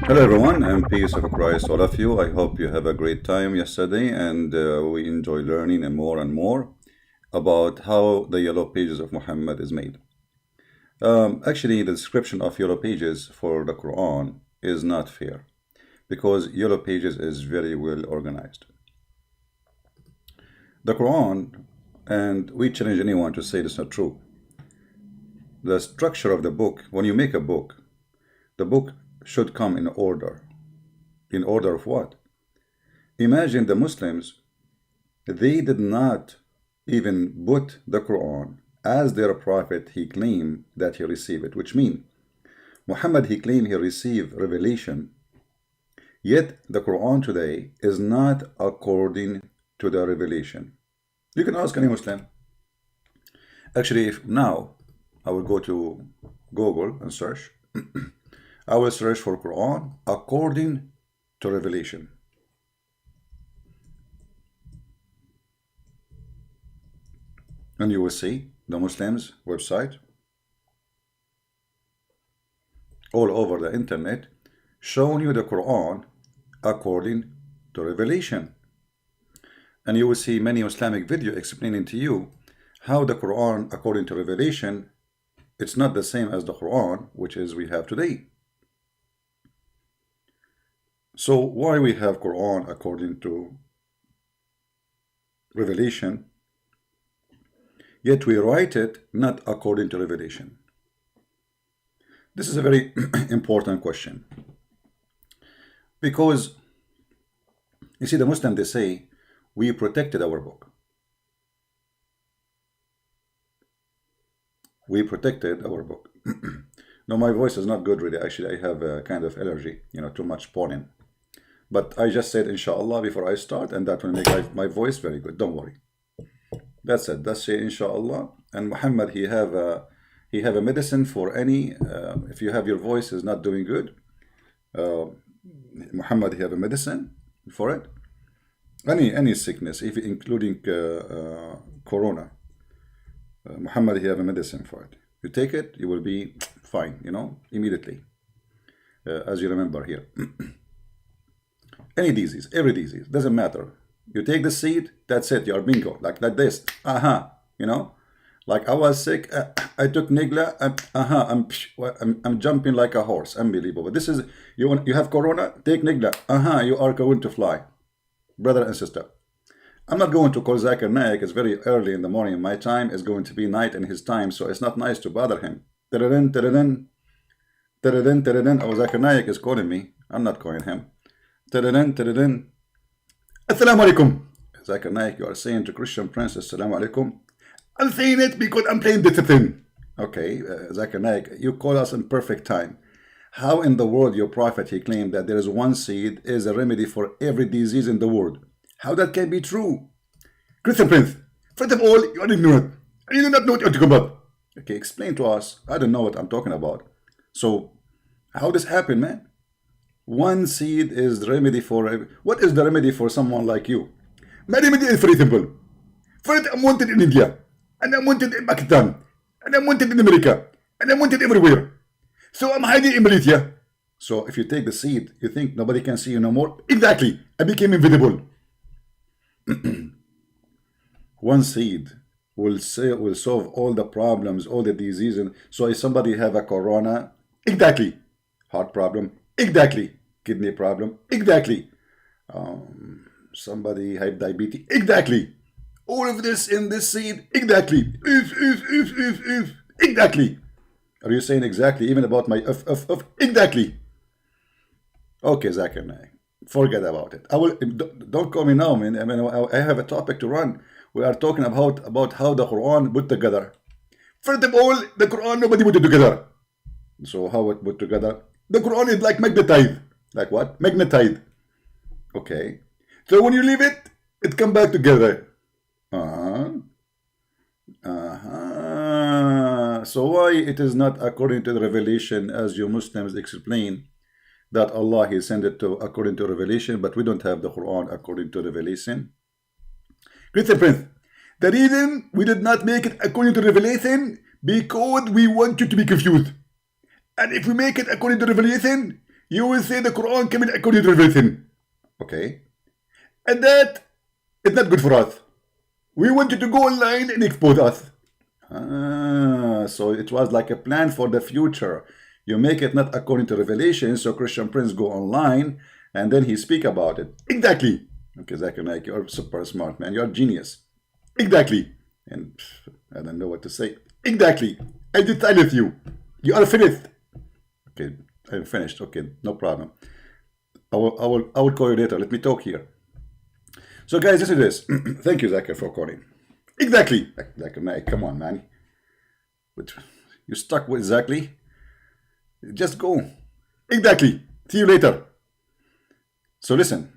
Hello everyone, and peace of Christ all of you. I hope you have a great time yesterday, and we enjoy learning and more about how the yellow pages of Muhammad is made. Actually, the description of yellow pages for the Quran is not fair because yellow pages is very well organized. The Quran, and we challenge anyone to say it's not true. The structure of the book, when you make a book, the book should come in order. In order of what? Imagine the Muslims, they did not even put the Quran as their prophet. He claimed that he received it, which means Muhammad, he claimed he received revelation, yet the Quran today is not according to the revelation. You can ask any Muslim. Actually, if now I will go to Google and search, I will search for Quran according to revelation. And you will see the Muslims website all over the internet showing you the Quran according to revelation. And you will see many Islamic video explaining to you how the Quran according to revelation, it's not the same as the Quran which is we have today. So why we have Quran according to revelation, yet we write it not according to revelation? This is a very important question, because you see the Muslim, they say we protected our book. We protected our book. No, my voice is not good really. Actually, I have a kind of allergy, too much pollen. But I just said inshallah before I start, and that will make my voice very good. Don't worry. That's it. That's say inshallah. And Muhammad, he have a medicine for any. If you have your voice is not doing good, Muhammad, he have a medicine for it. Any sickness, if including corona. Muhammad, he have a medicine for it. You take it, you will be fine. Immediately, as you remember here. Any disease, every disease, doesn't matter. You take the seed, that's it, you're bingo, like this. Like I was sick, I took Nigla, I'm jumping like a horse, unbelievable. This is, you have corona, take Nigla, you are going to fly. Brother and sister, I'm not going to call Zakir Naik, it's very early in the morning, my time is going to be night in his time, so it's not nice to bother him. Zakir Naik is calling me, I'm not calling him. Assalamu alaikum. Zakir Naik, you are saying to Christian Prince, Assalamu alaikum. I'm saying it because I'm playing discipline. Okay, Zakir Naik, you call us in perfect time. How in the world your prophet, he claimed that there is one seed is a remedy for every disease in the world? How that can be true? Christian Prince, first of all, you are ignorant. You do not know what you're talking about. Okay, explain to us. I don't know what I'm talking about. So, how this happen, man? One seed is the remedy for... What is the remedy for someone like you? My remedy is very simple. First, I'm wanted in India, and I'm wanted in Pakistan, and I'm wanted in America, and I'm wanted everywhere. So I'm hiding in Malaysia. So if you take the seed, you think nobody can see you no more? Exactly. I became invisible. One seed will solve all the problems, all the diseases. So if somebody have a corona, exactly. Heart problem, exactly. Kidney problem, exactly. Somebody have diabetes, exactly. All of this in this seed, exactly. Exactly. Are you saying exactly even about my exactly? Okay, Zakir Naik, forget about it. Don't call me now, man. I have a topic to run. We are talking about how the Quran put together. First of all, the Quran nobody put it together. So how it put together? The Quran is like magnetized. Like what? Magnetized. Okay. So when you leave it, it come back together. So why it is not according to the revelation, as you Muslims explain, that Allah he sent it to according to revelation, but we don't have the Quran according to revelation? Christian Prince, the reason we did not make it according to revelation because we want you to be confused. And if we make it according to revelation, you will say the Quran came in according to everything. Okay? And that is not good for us. We want you to go online and expose us. So it was like a plan for the future. You make it not according to revelation, so Christian Prince go online and then he speak about it. Exactly. Okay, Zakir Naik, you're super smart, man. You're a genius. Exactly. And I don't know what to say. Exactly. I decide with you. You are finished. Okay, I'm finished. Okay, no problem. I will call you later. Let me talk here. So guys, this is this. Thank you, Zakir, for calling. Exactly. Zakir Naik, come on, man. But you stuck with exactly? Just go. Exactly. See you later. So listen.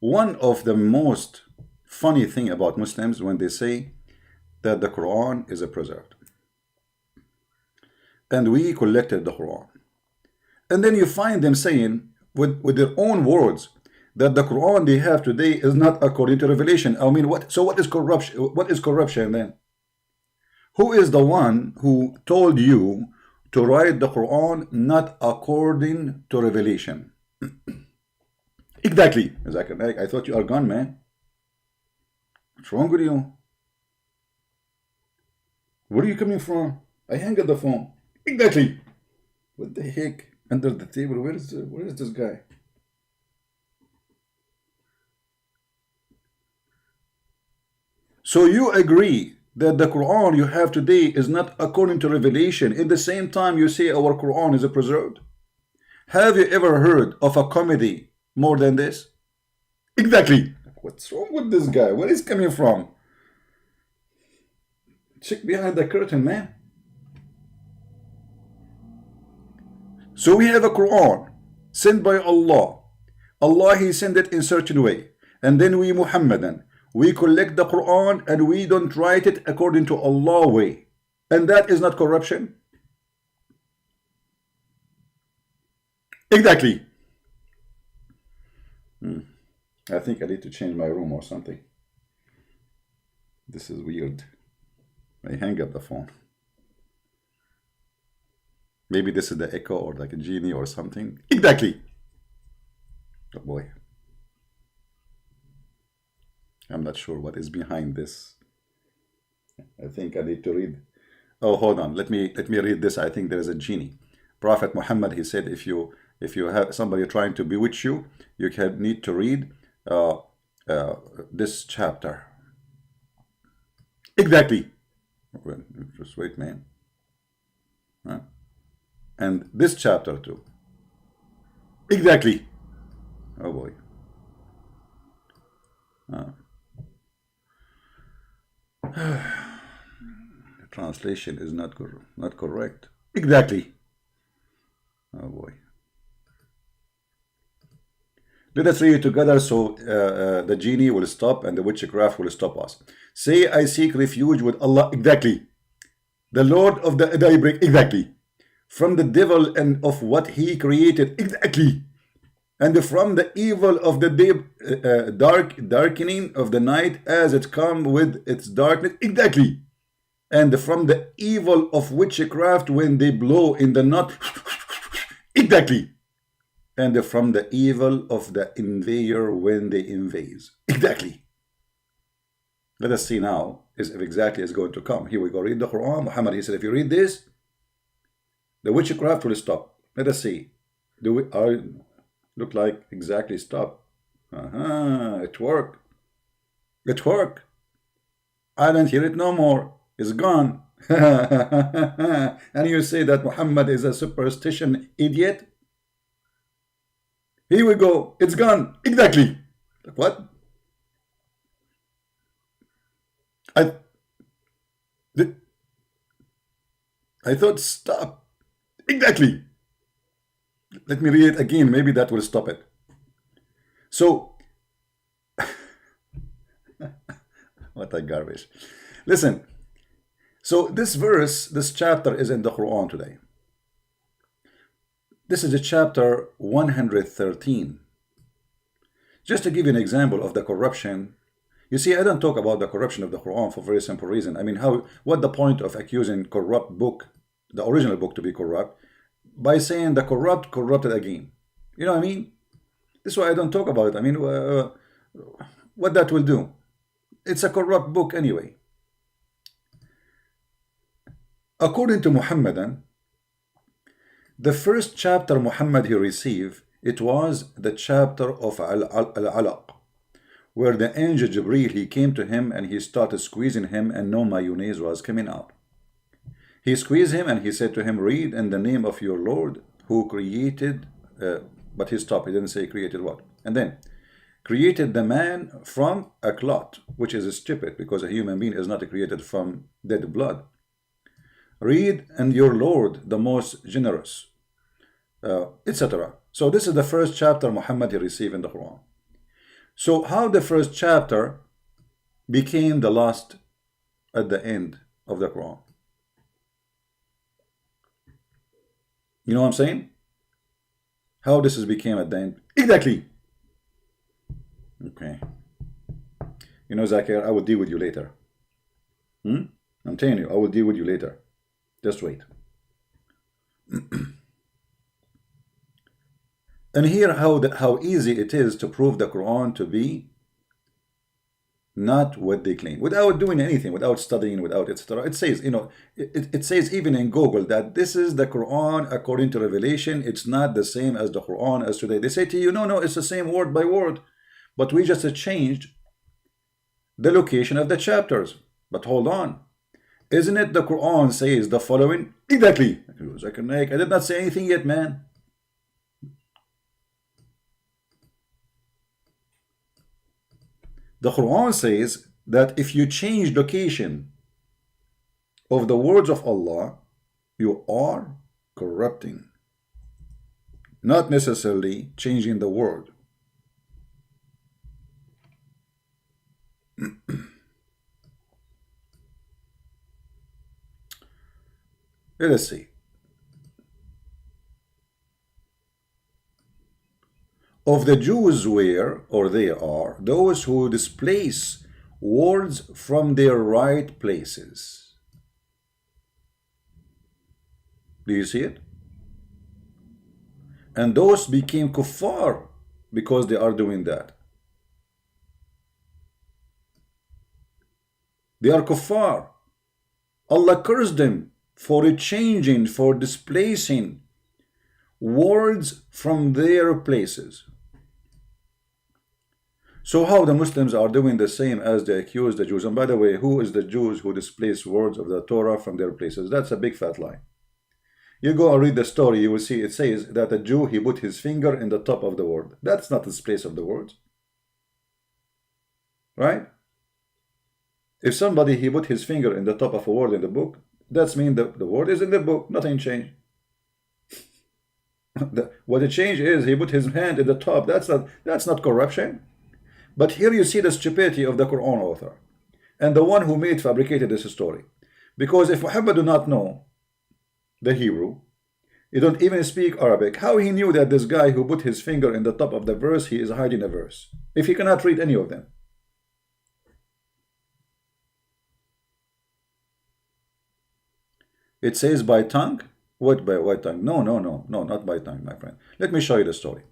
One of the most funny thing about Muslims when they say that the Quran is preserved. And we collected the Quran. And then you find them saying with their own words that the Quran they have today is not according to revelation. I mean, what is corruption? What is corruption then? Who is the one who told you to write the Quran not according to revelation? Exactly. I thought you are gone, man. What's wrong with you? Where are you coming from? I hang up the phone. Exactly. What the heck? Under the table. Where is this guy? So you agree that the Quran you have today is not according to revelation. In the same time, you say our Quran is preserved. Have you ever heard of a comedy more than this? Exactly. What's wrong with this guy? Where is he coming from? Check behind the curtain, man. So we have a Quran sent by Allah. Allah, He sent it in a certain way. And then we Muhammadan, we collect the Quran and we don't write it according to Allah way. And that is not corruption. Exactly. I think I need to change my room or something. This is weird. I hang up the phone. Maybe this is the echo or like a genie or something. Exactly. Oh boy. I'm not sure what is behind this. I think I need to read. Oh, hold on. Let me read this. I think there is a genie. Prophet Muhammad, he said, if you have somebody trying to bewitch you, you need to read this chapter. Exactly. Just wait, man. Huh? And this chapter too. Exactly. Oh boy. The translation is not correct. Exactly. Oh boy. Let us read it together so the genie will stop and the witchcraft will stop us. Say, I seek refuge with Allah. Exactly. The Lord of the daybreak. Exactly. From the devil and of what he created. Exactly. And from the evil of the day, darkening of the night as it come with its darkness. Exactly. And from the evil of witchcraft when they blow in the knot. Exactly. And from the evil of the invader when they invade. Exactly. Let us see now if exactly is going to come. Here we go. Read the Quran. Muhammad, he said, if you read this, the witchcraft will stop. Let us see. Look like exactly stop. It worked. It worked. I don't hear it no more. It's gone. And you say that Muhammad is a superstition idiot? Here we go. It's gone. Exactly. What? I thought stop. Exactly. Let me read it again. Maybe that will stop it. So, what a garbage. Listen. So this verse, this chapter is in the Quran today. This is a chapter 113. Just to give you an example of the corruption. You see, I don't talk about the corruption of the Quran for a very simple reason. I mean, what the point of accusing corrupt book, the original book, to be corrupt? by saying the corrupt corrupted again. You know what I mean? This is why I don't talk about it. I mean, what that will do. It's a corrupt book anyway. According to Muhammadan, the first chapter Muhammad he received, it was the chapter of Al-Alaq, where the angel Jibreel, he came to him and he started squeezing him and no mayonnaise was coming out. He squeezed him and he said to him, read in the name of your Lord who created, but he stopped, he didn't say created what. And then, created the man from a clot, which is stupid because a human being is not created from dead blood. Read and your Lord, the most generous, etc. So this is the first chapter Muhammad he received in the Quran. So how the first chapter became the last at the end of the Quran? You know what I'm saying? How this is became at the end? Exactly. Okay. You know, Zakir, I will deal with you later. I'm telling you, I will deal with you later. Just wait. And here how easy it is to prove the Quran to be not what they claim, without doing anything, without studying, without etc. It says, you know, it says even in Google that this is the Quran according to Revelation. It's not the same as the Quran as today. They say to you, no, it's the same word by word, but we just changed the location of the chapters. But hold on, isn't it the Quran says the following? Exactly. I did not say anything yet, man. The Quran says that if you change location of the words of Allah, you are corrupting, not necessarily changing the word. Let us see. Of the Jews were, or they are, those who displace words from their right places. Do you see it? And those became kuffar because they are doing that. They are kuffar. Allah cursed them for changing, for displacing words from their places. So how the Muslims are doing the same as they accuse the Jews? And by the way, who is the Jews who displace words of the Torah from their places? That's a big fat lie. You go and read the story, you will see it says that a Jew, he put his finger in the top of the word. That's not the place of the words. Right? If somebody, he put his finger in the top of a word in the book, that's mean the word is in the book, nothing changed. What the change is, he put his hand in the top. That's not corruption. But here you see the stupidity of the Quran author and the one who fabricated this story. Because if Muhammad do not know the Hebrew, he don't even speak Arabic, how he knew that this guy who put his finger in the top of the verse, he is hiding a verse, if he cannot read any of them? It says by tongue. What by what tongue? No, not by tongue, my friend. Let me show you the story.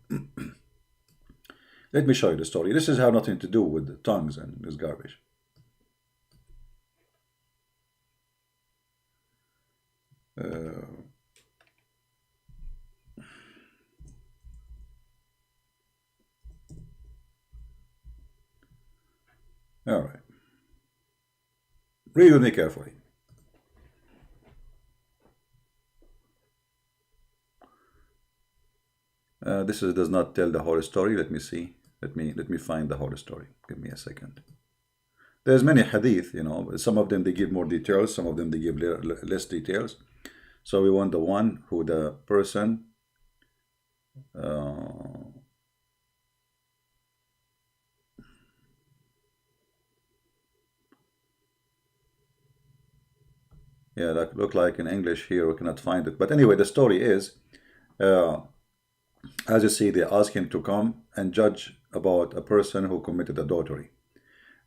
Let me show you the story. This has nothing to do with tongues and this garbage. All right. Read with me carefully. This does not tell the whole story. Let me see. Let me find the whole story. Give me a second. There's many hadith, you know. Some of them they give more details. Some of them they give less details. So we want the one who the person yeah, that look like in English here. We cannot find it. But anyway, the story is, as you see, they ask him to come and judge about a person who committed adultery.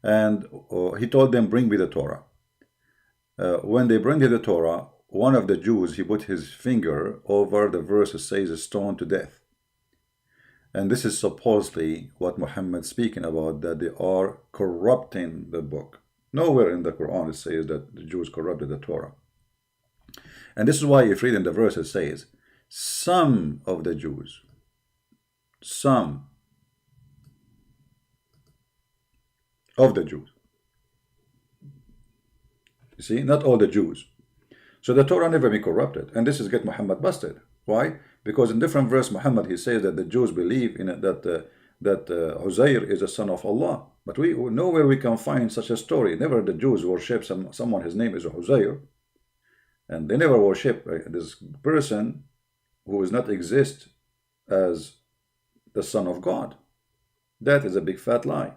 And he told them, bring me the Torah. When they bring the Torah, one of the Jews, he put his finger over the verse that says stoned to death. And this is supposedly what Muhammad speaking about, that they are corrupting the book. Nowhere in the Quran it says that the Jews corrupted the Torah. And this is why if reading the verse it says, some of the Jews, some of the Jews. You see, not all the Jews. So the Torah never been corrupted. And this is get Muhammad busted. Why? Because in different verse Muhammad he says that the Jews believe in it, that Uzair is a son of Allah. But we nowhere we can find such a story. Never the Jews worship someone his name is Uzair. And they never worship this person who does not exist as the son of God. That is a big fat lie.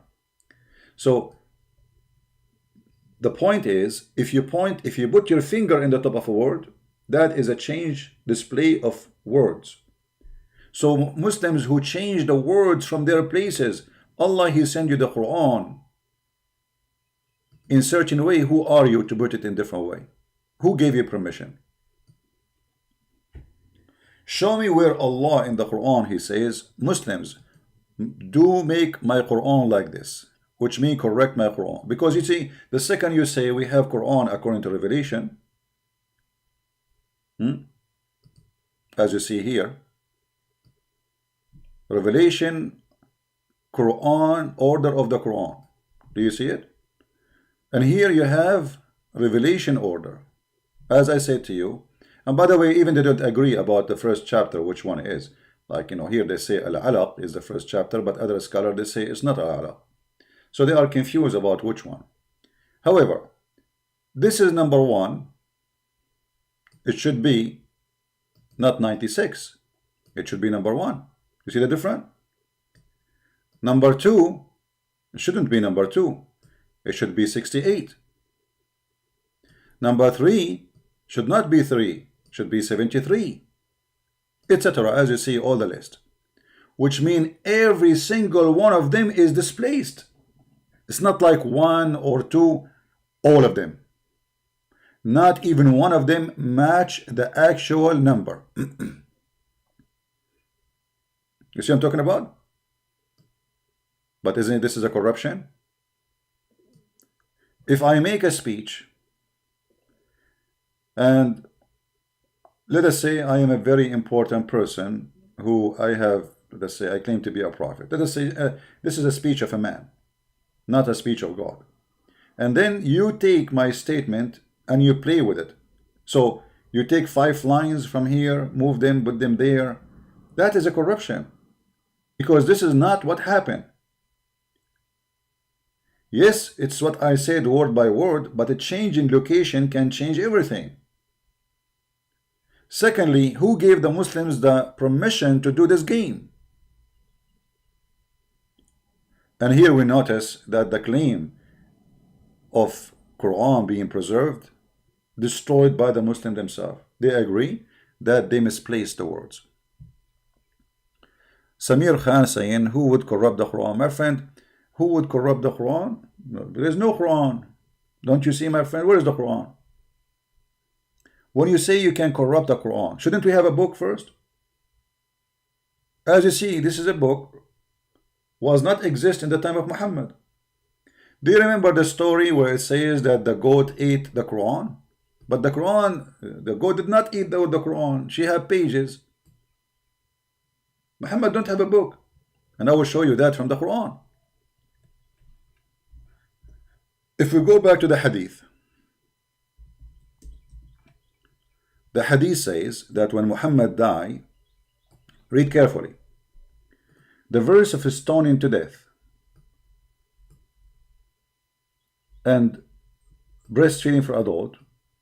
So the point is, if you put your finger in the top of a word, that is a change display of words. So Muslims who change the words from their places, Allah, he sent you the Quran in certain way. Who are you to put it in different way? Who gave you permission? Show me where Allah in the Quran, he says, Muslims, do make my Quran like this, which means correct my Quran. Because you see, the second you say we have Quran according to Revelation, as you see here, Revelation, Quran, order of the Quran. Do you see it? And here you have Revelation order. As I said to you, and by the way, even they don't agree about the first chapter, which one is. Like, you know, here they say Al-Alaq is the first chapter, but other scholars, they say it's not Al-Alaq. So they are confused about which one. However, this is number one. It should be not 96. It should be number one. You see the difference? Number two, it shouldn't be number two. It should be 68. Number three should not be 3. Should be 73. Etc. As you see all the list. Which means every single one of them is displaced. It's not like 1 or 2, all of them. Not even one of them match the actual number. You see what I'm talking about? But isn't this is a corruption? If I make a speech and let us say I am a very important person who I have, let's say I claim to be a prophet. Let us say this is a speech of a man, not a speech of God. And then you take my statement and you play with it. So you take 5 lines from here, move them, put them there. That is a corruption. Because this is not what happened. Yes, it's what I said word by word, but a change in location can change everything. Secondly, who gave the Muslims the permission to do this game? And here we notice that the claim of Quran being preserved, destroyed by the Muslims themselves. They agree that they misplaced the words. Samir Khan saying, who would corrupt the Quran? My friend, who would corrupt the Quran? No, there is no Quran. Don't you see, my friend? Where is the Quran? When you say you can corrupt the Quran, shouldn't we have a book first? As you see, this is a book was not exist in the time of Muhammad. Do you remember the story where it says that the goat ate the Quran? But the Quran, the goat did not eat the Quran. She had pages. Muhammad don't have a book. And I will show you that from the Quran. If we go back to the hadith, the hadith says that when Muhammad died, read carefully, the verse of stoning to death and breastfeeding for adult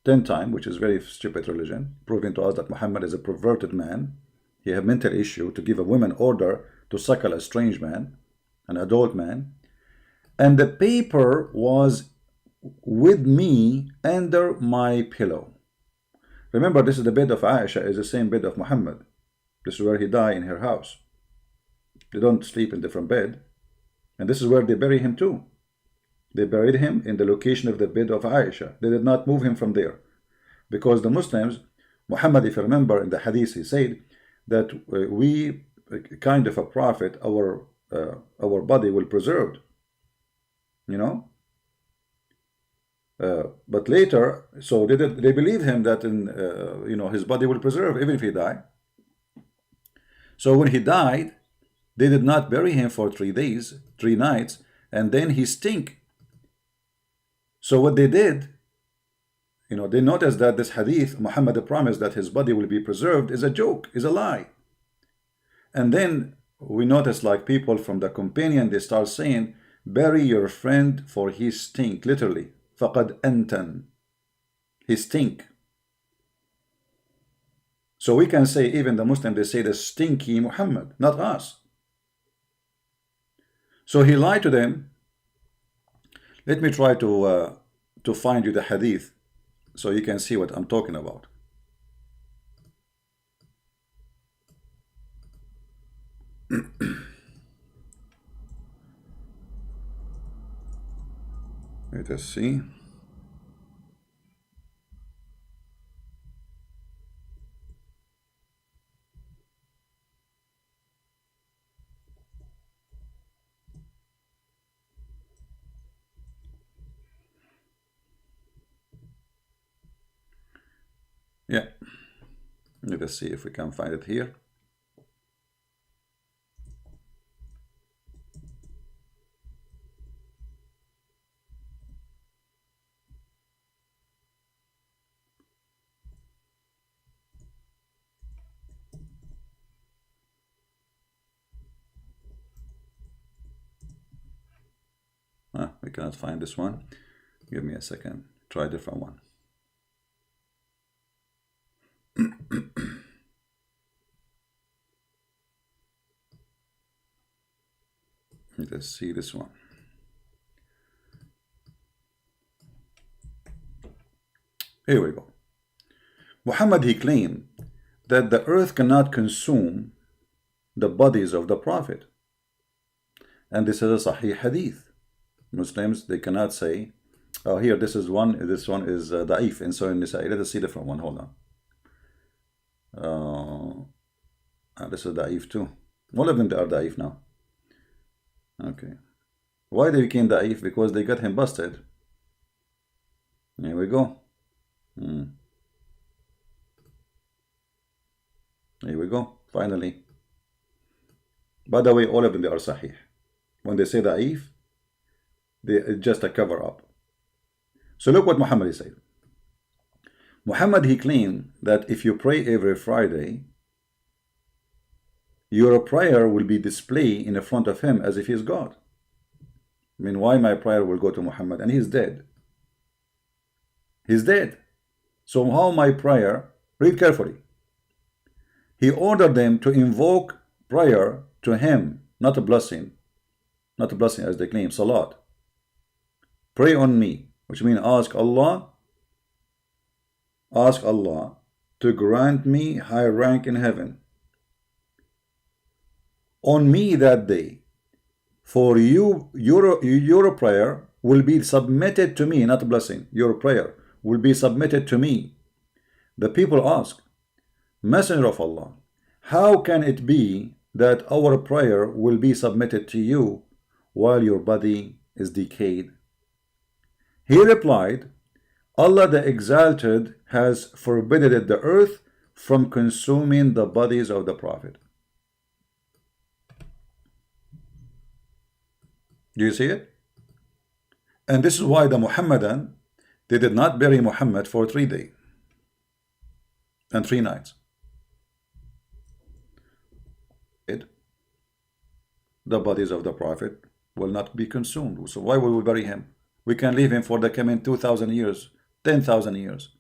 10 times, which is very stupid religion, proving to us that Muhammad is a perverted man. He have mental issue to give a woman order to suckle a strange man, an adult man. And the paper was with me under my pillow. Remember, this is the bed of Aisha, is the same bed of Muhammad. This is where he died in her house. They don't sleep in different bed. And this is where they bury him too. They buried him in the location of the bed of Aisha. They did not move him from there. Because the Muslims, Muhammad, if you remember in the hadith, he said that we kind of a prophet, our body will preserved, you know. But later, so they believe him that in his body will preserve even if he die. So when he died, they did not bury him for 3 days, 3 nights, and then he stink. So what they did, they noticed that this hadith, Muhammad promised that his body will be preserved, is a joke, is a lie. And then we notice like people from the companion, they start saying, bury your friend for he stink, literally. فَقَدْ أَنْتَنْ. He stink. So we can say, even the Muslim, they say the stinky Muhammad, not us. So he lied to them. Let me try to find you the hadith so you can see what I'm talking about. Let us see. Yeah, let us see if we can find it here. We cannot find this one. Give me a second. Try a different one. Let's see this one. Here we go. Muhammad, he claimed that the earth cannot consume the bodies of the Prophet. And this is a Sahih hadith. Muslims, they cannot say, oh, here, this is one is da'if. And so in this, let us see different one. Hold on. This is da'if too. All of them are da'if now. Okay. Why they became da'if? Because they got him busted. Here we go. Here we go. Finally. By the way, all of them, they are sahih. When they say da'if, it's just a cover up. So look what Muhammad said. Muhammad, he claimed that if you pray every Friday, your prayer will be displayed in front of him as if he is God. I mean, why my prayer will go to Muhammad? And he's dead. He's dead. So how my prayer? Read carefully. He ordered them to invoke prayer to him, not a blessing. Not a blessing as they claim, salat. Pray on me, which means ask Allah to grant me high rank in heaven. On me that day, for you, your prayer will be submitted to me, not a blessing. Your prayer will be submitted to me. The people ask, Messenger of Allah, how can it be that our prayer will be submitted to you while your body is decayed? He replied, Allah the Exalted has forbidden the earth from consuming the bodies of the Prophet. Do you see it? And this is why the Muhammadan, they did not bury Muhammad for 3 days and 3 nights. The bodies of the Prophet will not be consumed. So why will we bury him? We can leave him for the coming 2,000 years, 10,000 years.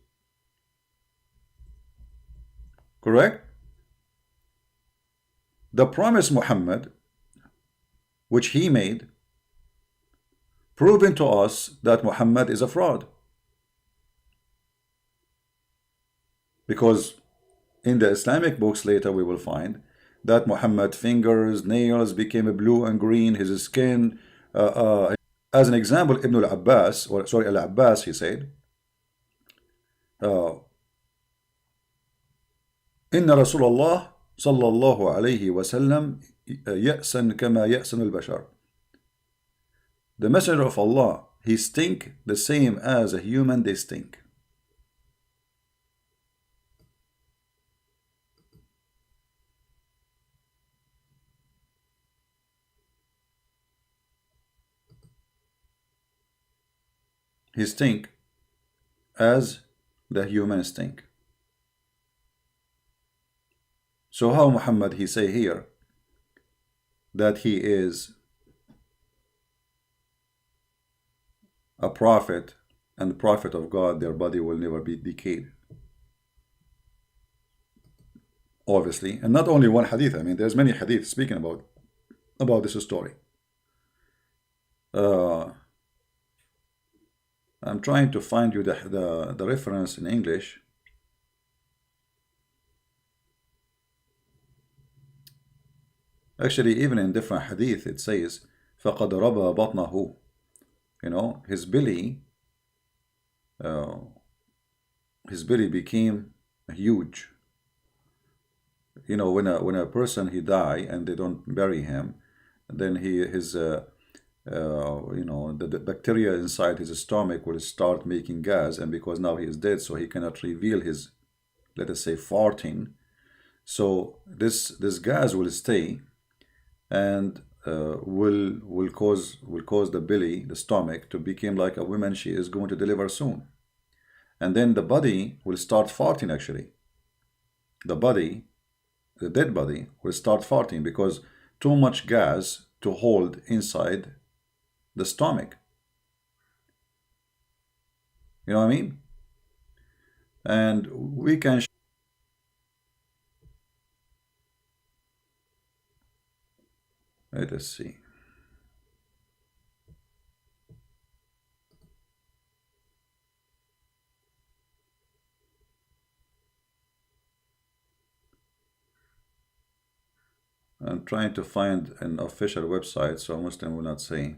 Correct? The promise Muhammad, which he made, proving to us that Muhammad is a fraud. Because in the Islamic books later we will find that Muhammad's fingers, nails became blue and green, his skin. As an example, Ibn al-Abbas, he said, إن رسول الله صلى الله عليه وسلم يأسن كما يأسن البشر. The messenger of Allah, he stink the same as a human they stink. He stink as the human stink. So how Muhammad he say here that he is a prophet and the prophet of God, their body will never be decayed? Obviously, and not only one hadith. I mean, there's many hadith speaking about this story. I'm trying to find you the reference in English. Actually, even in different hadith, it says, فَقَدْ رَبَى بَطْنَهُ. You know, his belly became huge. You know, when a person he die and they don't bury him, then his you know, the bacteria inside his stomach will start making gas, and because now he is dead, so he cannot reveal his, let us say, farting. So this gas will stay and will cause the belly, the stomach, to become like a woman she is going to deliver soon, and then the body will start farting. Actually, the dead body will start farting because too much gas to hold inside the stomach. You know what I mean? And we can let us see. I'm trying to find an official website so a Muslim will not say.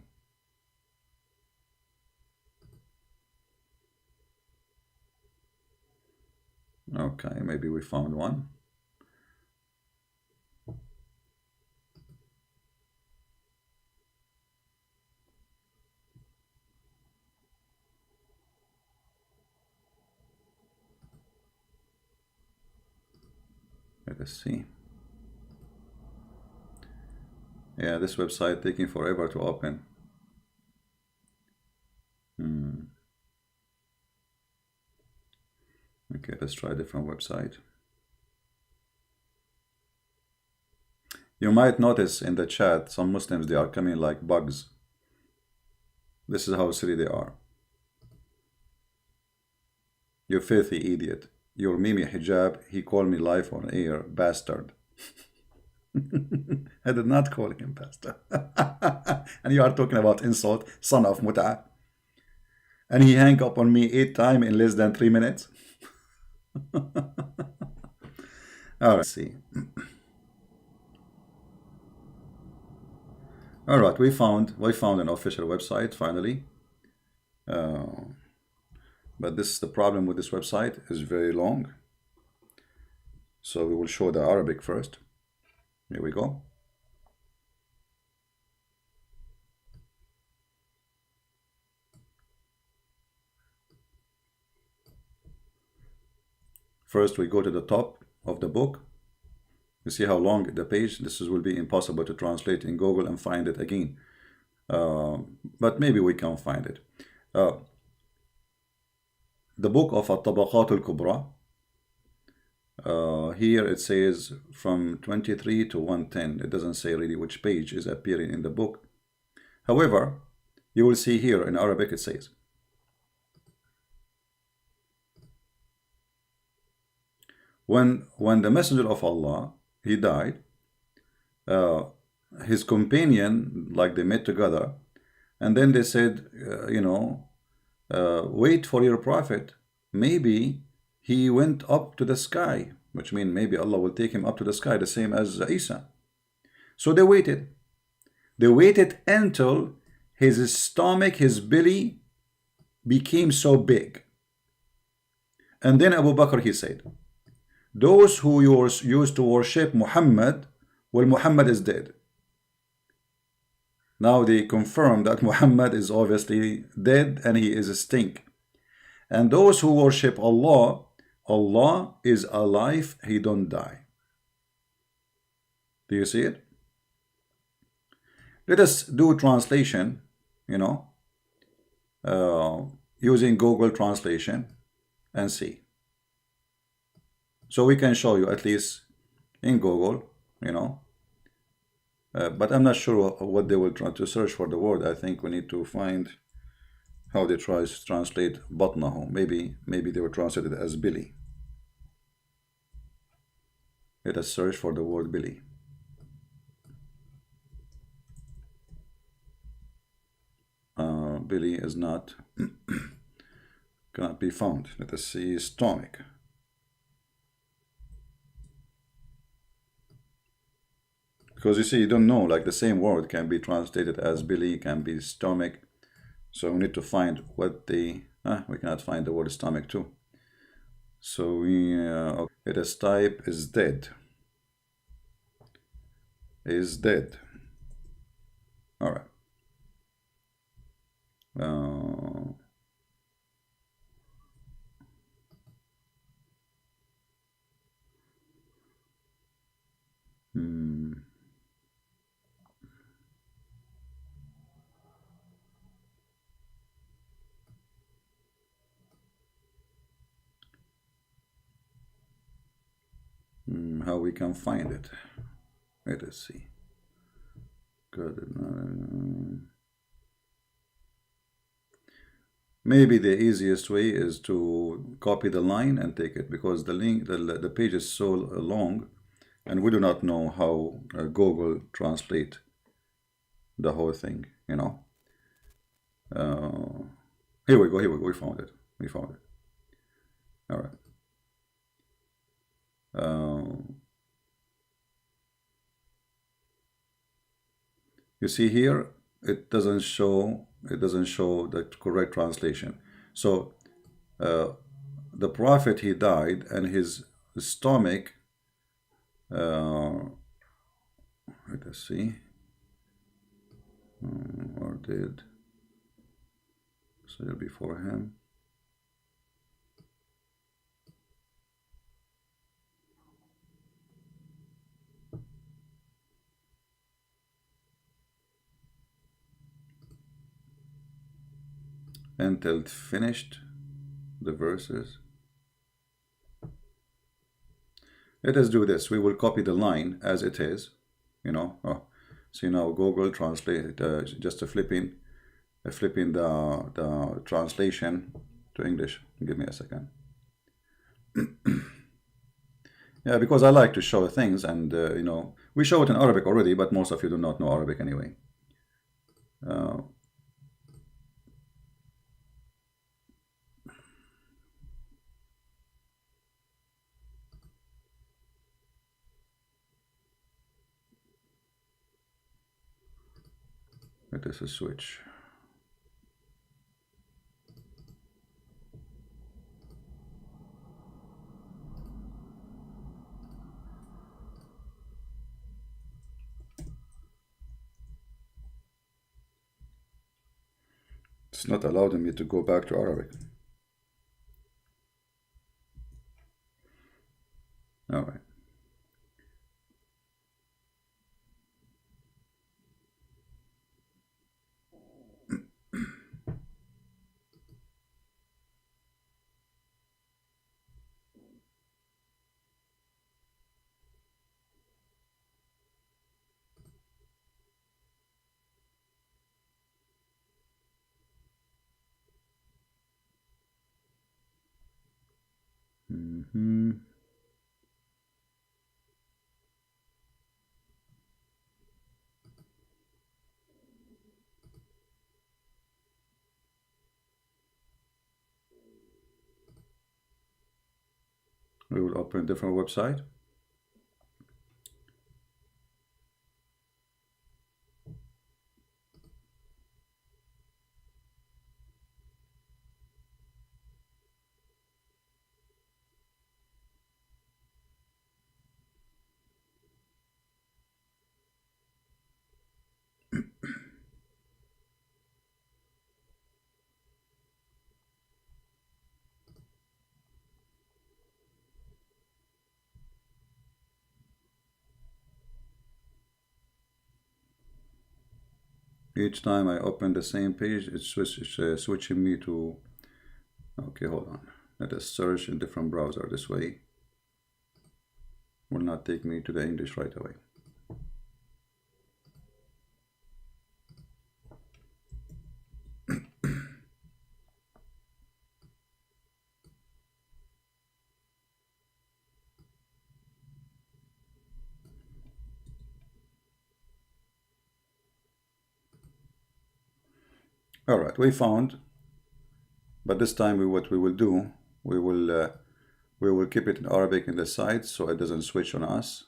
Okay, maybe we found one. Let us see. Yeah, this website taking forever to open. Okay, let's try a different website. You might notice in the chat some Muslims, they are coming like bugs. This is how silly they are. You filthy idiot. Your Mimi hijab, he called me live on air, bastard. I did not call him bastard. And you are talking about insult, son of mut'a. And he hung up on me 8 times in less than 3 minutes. All right, see. All right, we found an official website finally. But this is the problem with this website, is very long. So we will show the Arabic first. Here we go. First, we go to the top of the book. You see how long the page. This will be impossible to translate in Google and find it again. But maybe we can find it. The book of At-Tabaqat al-Kubra. Here it says from 23 to 110. It doesn't say really which page is appearing in the book. However, you will see here in Arabic it says, when the Messenger of Allah, he died, his companion, like they met together, and then they said, you know, wait for your prophet. Maybe he went up to the sky, which means maybe Allah will take him up to the sky, the same as Isa. So they waited. They waited until his stomach, his belly became so big. And then Abu Bakr, he said, those who used to worship Muhammad, well, Muhammad is dead. Now they confirm that Muhammad is obviously dead and he is a stink. And those who worship Allah, Allah is alive, he don't die. Do you see it? Let us do translation, using Google Translation and see. So we can show you at least in Google, but I'm not sure what they will try to search for the word. I think we need to find how they try to translate batnahu. Maybe they will translate it as Billy. Let us search for the word Billy. Billy is not cannot be found. Let us see stomach. Because you see, you don't know, like the same word can be translated as Billy, can be stomach. So we need to find what we cannot find the word stomach too. So let us type is dead. Is dead. All right. How we can find it? Let us see. Good. Maybe the easiest way is to copy the line and take it, because the link, the page is so long, and we do not know how Google translate the whole thing. Here we go. We found it. All right. You see here, it doesn't show the correct translation. So the prophet, he died, and his stomach, let us see, or did say before him. Until finished the verses. Let us do this. We will copy the line as it is. See now Google Translate, just flipping the translation to English. Give me a second. Yeah, because I like to show things, and we show it in Arabic already, but most of you do not know Arabic anyway. Let us switch. It's not allowing me to go back to Arabic. All right. We will open a different website. Each time I open the same page, it's switching me to... Okay, hold on. Let us search in different browser. This way will not take me to the English right away. All right, we found, but this time what we will do, we will keep it in Arabic in the side so it doesn't switch on us,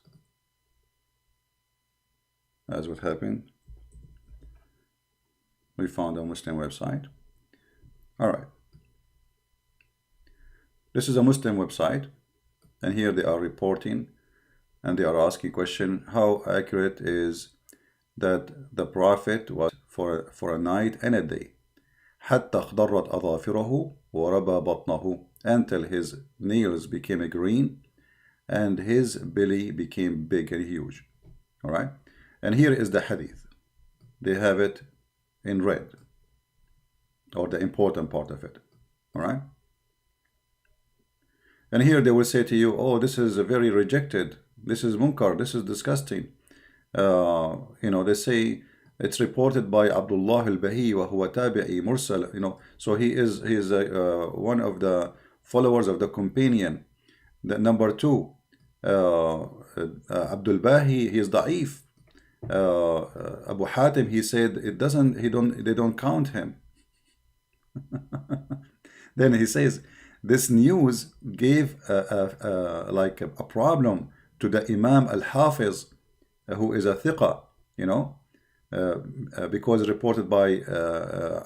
as what happened. We found a Muslim website. All right, this is a Muslim website, and here they are reporting, and they are asking question: how accurate is that the Prophet was for a night and a day, حتى اخضرت أظافره وربى بطنه, until his nails became green and his belly became big and huge. All right, and here is the hadith. They have it in red, or the important part of it. All right, and here they will say to you, oh, this is very rejected, this is munkar, this is disgusting. You know, they say it's reported by Abdullah al-Bahi wa huwa tabi'i mursal, you know, so he is one of the followers of the companion. The number two, Abdul Bahi, he is da'if. Abu Hatim, he said they don't count him. Then he says this news gave like a problem to the Imam al-Hafiz, who is a thiqa, you know, because reported by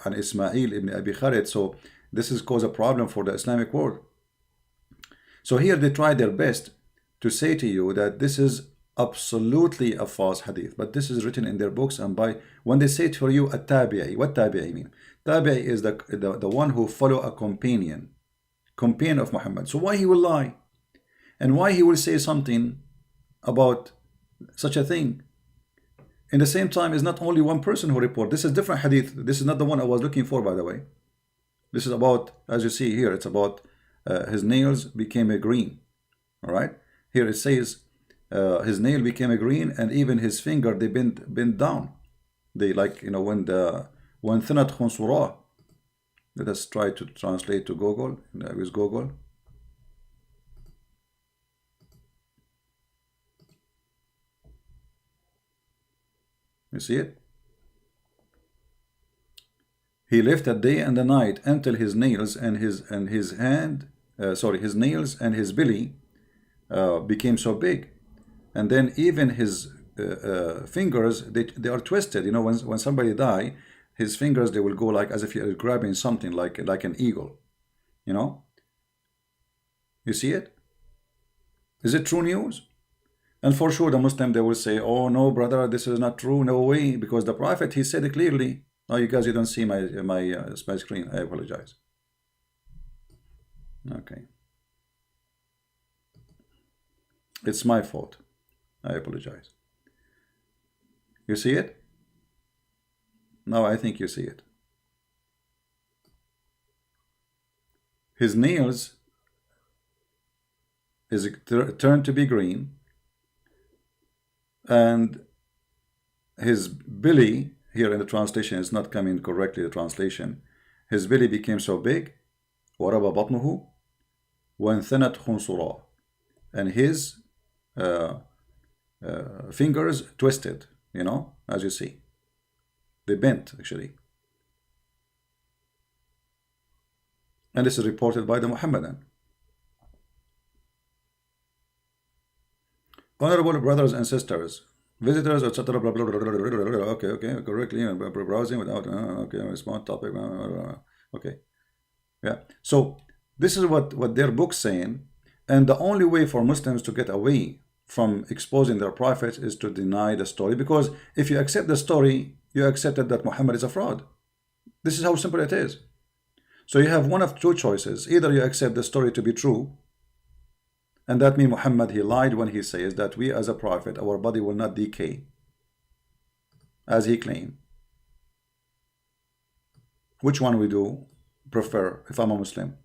an Ismail ibn Abi Khalid. So this has caused a problem for the Islamic world. So here they try their best to say to you that this is absolutely a false hadith, but this is written in their books. And by when they say to you a tabi'i, what tabi'i mean? Tabi'i is the one who follow a companion of Muhammad. So why he will lie, and why he will say something about such a thing? In the same time, is not only one person who report. This is different hadith. This is not the one I was looking for, by the way. This is about, as you see here, it's about his nails became a green. All right, here it says his nail became a green, and even his finger, they bent down. They, like, you know, when thinat khunsura. Let us try to translate to Google. With Google. You see it? He lived a day and a night until his nails and his nails and his belly became so big, and then even his fingers, they are twisted. You know, when somebody die, his fingers, they will go like as if you're grabbing something, like an eagle. You know? You see it? Is it true news? And for sure, the Muslim, they will say, oh, no, brother, this is not true. No way. Because the Prophet, he said it clearly. Oh, you guys, you don't see my screen. I apologize. Okay. It's my fault. I apologize. You see it? Now I think you see it. His nails is turned to be green, and his belly, here in the translation is not coming correctly, the translation, his belly became so big, وَرَبَ بَطْنُهُ وَانْثَنَتْ خُنْصُرًا, and his fingers twisted, you know, as you see. They bent, actually. And this is reported by the Muhammadan. Honorable brothers and sisters, visitors, etc. Okay, correctly, browsing without, okay, smart topic, okay. Yeah, so this is what their book's saying, and the only way for Muslims to get away from exposing their prophets is to deny the story, because if you accept the story, you accepted that Muhammad is a fraud. This is how simple it is. So you have one of two choices. Either you accept the story to be true, and that means Muhammad, he lied when he says that we as a prophet, our body will not decay, as he claimed. Which one we do prefer if I'm a Muslim?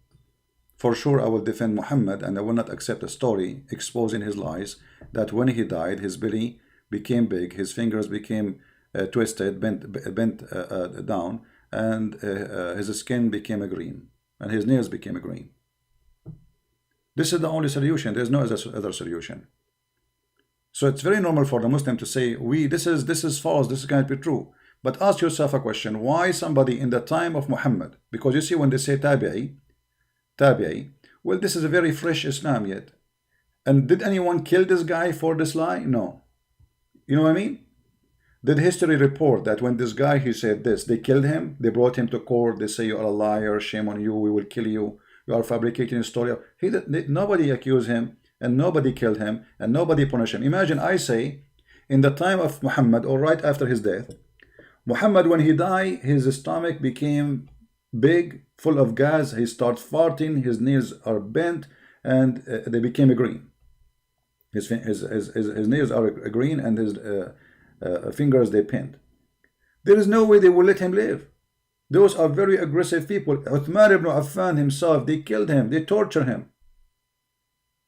For sure, I will defend Muhammad, and I will not accept a story exposing his lies, that when he died, his belly became big, his fingers became twisted, bent down, and his skin became a green, and his nails became a green. This is the only solution. There's no other solution. So it's very normal for the Muslim to say, this is false, this can't be true. But ask yourself a question: why somebody in the time of Muhammad? Because you see, when they say tabi'i, well, this is a very fresh Islam yet. And did anyone kill this guy for this lie? No. You know what I mean? Did history report that when this guy, he said this, they killed him, they brought him to court, they say you are a liar, shame on you, we will kill you, you are fabricating a story? Nobody accused him, and nobody killed him, and nobody punished him. Imagine I say, in the time of Muhammad, or right after his death, Muhammad, when he died, his stomach became big, full of gas, he starts farting, his nails are bent, and they became green. His nails are green, and his fingers, they pinned. There is no way they will let him live. Those are very aggressive people. Uthman ibn Affan himself, they killed him, they tortured him.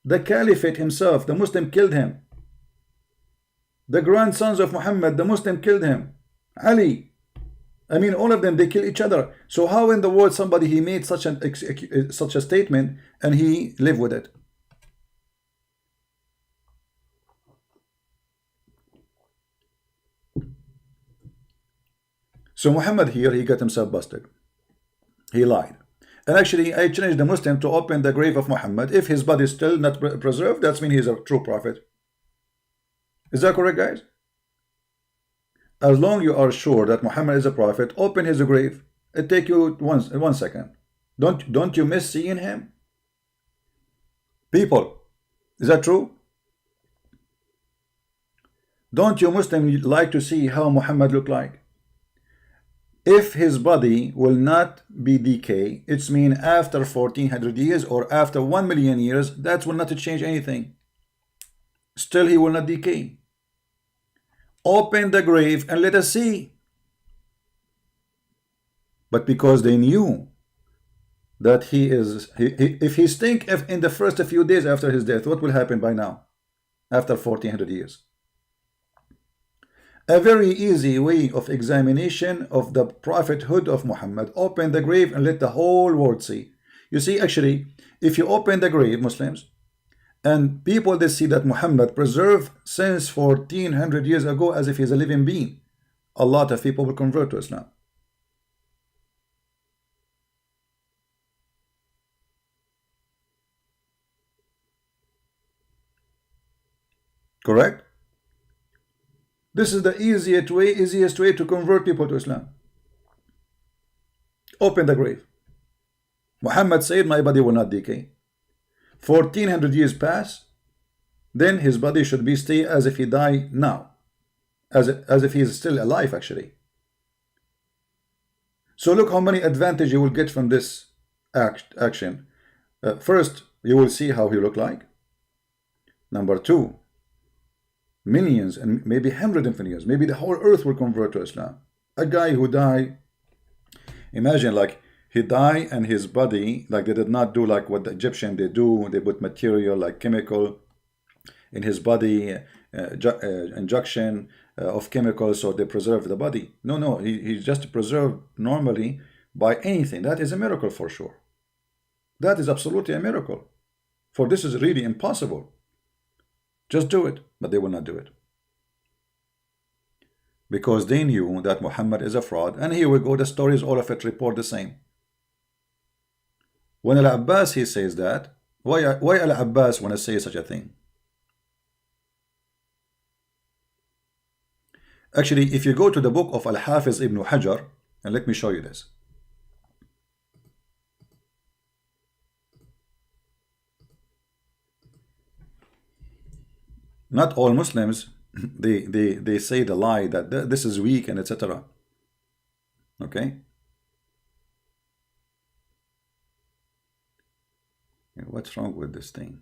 The Caliphate himself, the Muslim, killed him. The grandsons of Muhammad, the Muslim, killed him. Ali, I mean, all of them, they kill each other. So how in the world somebody, he made such a statement and he lived with it? So Muhammad here, he got himself busted. He lied. And actually, I challenge the Muslim to open the grave of Muhammad. If his body is still not preserved, that means he's a true prophet. Is that correct, guys? As long you are sure that Muhammad is a prophet, open his grave. It take you one second. Don't you miss seeing him? People, is that true? Don't you Muslims like to see how Muhammad looked like? If his body will not be decay, it's mean after 1400 years or after 1 million years, that will not change anything. Still he will not decay. Open the grave and let us see. But because they knew that if he stink in the first few days after his death, what will happen by now? After 1400 years. A very easy way of examination of the prophethood of Muhammad. Open the grave and let the whole world see. You see, actually, if you open the grave, Muslims, and people, they see that Muhammad preserved since 1400 years ago as if he's a living being, a lot of people will convert to Islam. Correct? This is the easiest way to convert people to Islam. Open the grave. Muhammad said, my body will not decay. 1400 years pass, then his body should be stay as if he died now, as if he is still alive actually. So look how many advantages you will get from this action. First, you will see how he looked like. Number two, millions and maybe hundreds of years, maybe the whole earth will convert to Islam. A guy who died, imagine like he died and his body, like they did not do like what the Egyptian they do, they put material like chemical in his body, injection of chemicals, so they preserve the body. No, he just preserved normally by anything. That is a miracle for sure. That is absolutely a miracle, for this is really impossible. Just do it, but they will not do it. Because they knew that Muhammad is a fraud. And here we go, the stories, all of it report the same. When Al-Abbas, he says that, why Al-Abbas want to say such a thing? Actually, if you go to the book of Al-Hafiz ibn Hajar, and let me show you this. Not all Muslims, they say the lie that this is weak and etc. Okay? What's wrong with this thing?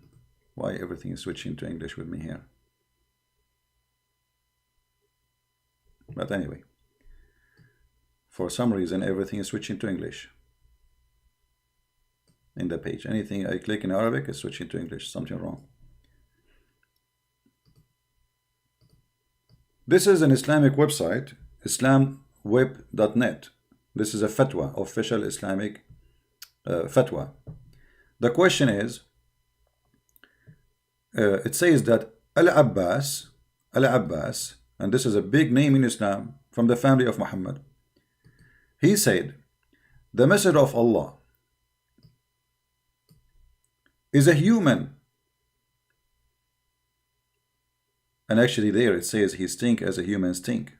Why everything is switching to English with me here? But anyway, For some reason, everything is switching to English in the page. Anything I click in Arabic is switching to English. Something wrong. This is an Islamic website, islamweb.net. This is a fatwa, official Islamic fatwa. The question is, it says that Al-Abbas, and this is a big name in Islam from the family of Muhammad, he said, the Messenger of Allah is a human. And actually there it says he stink as a human stink.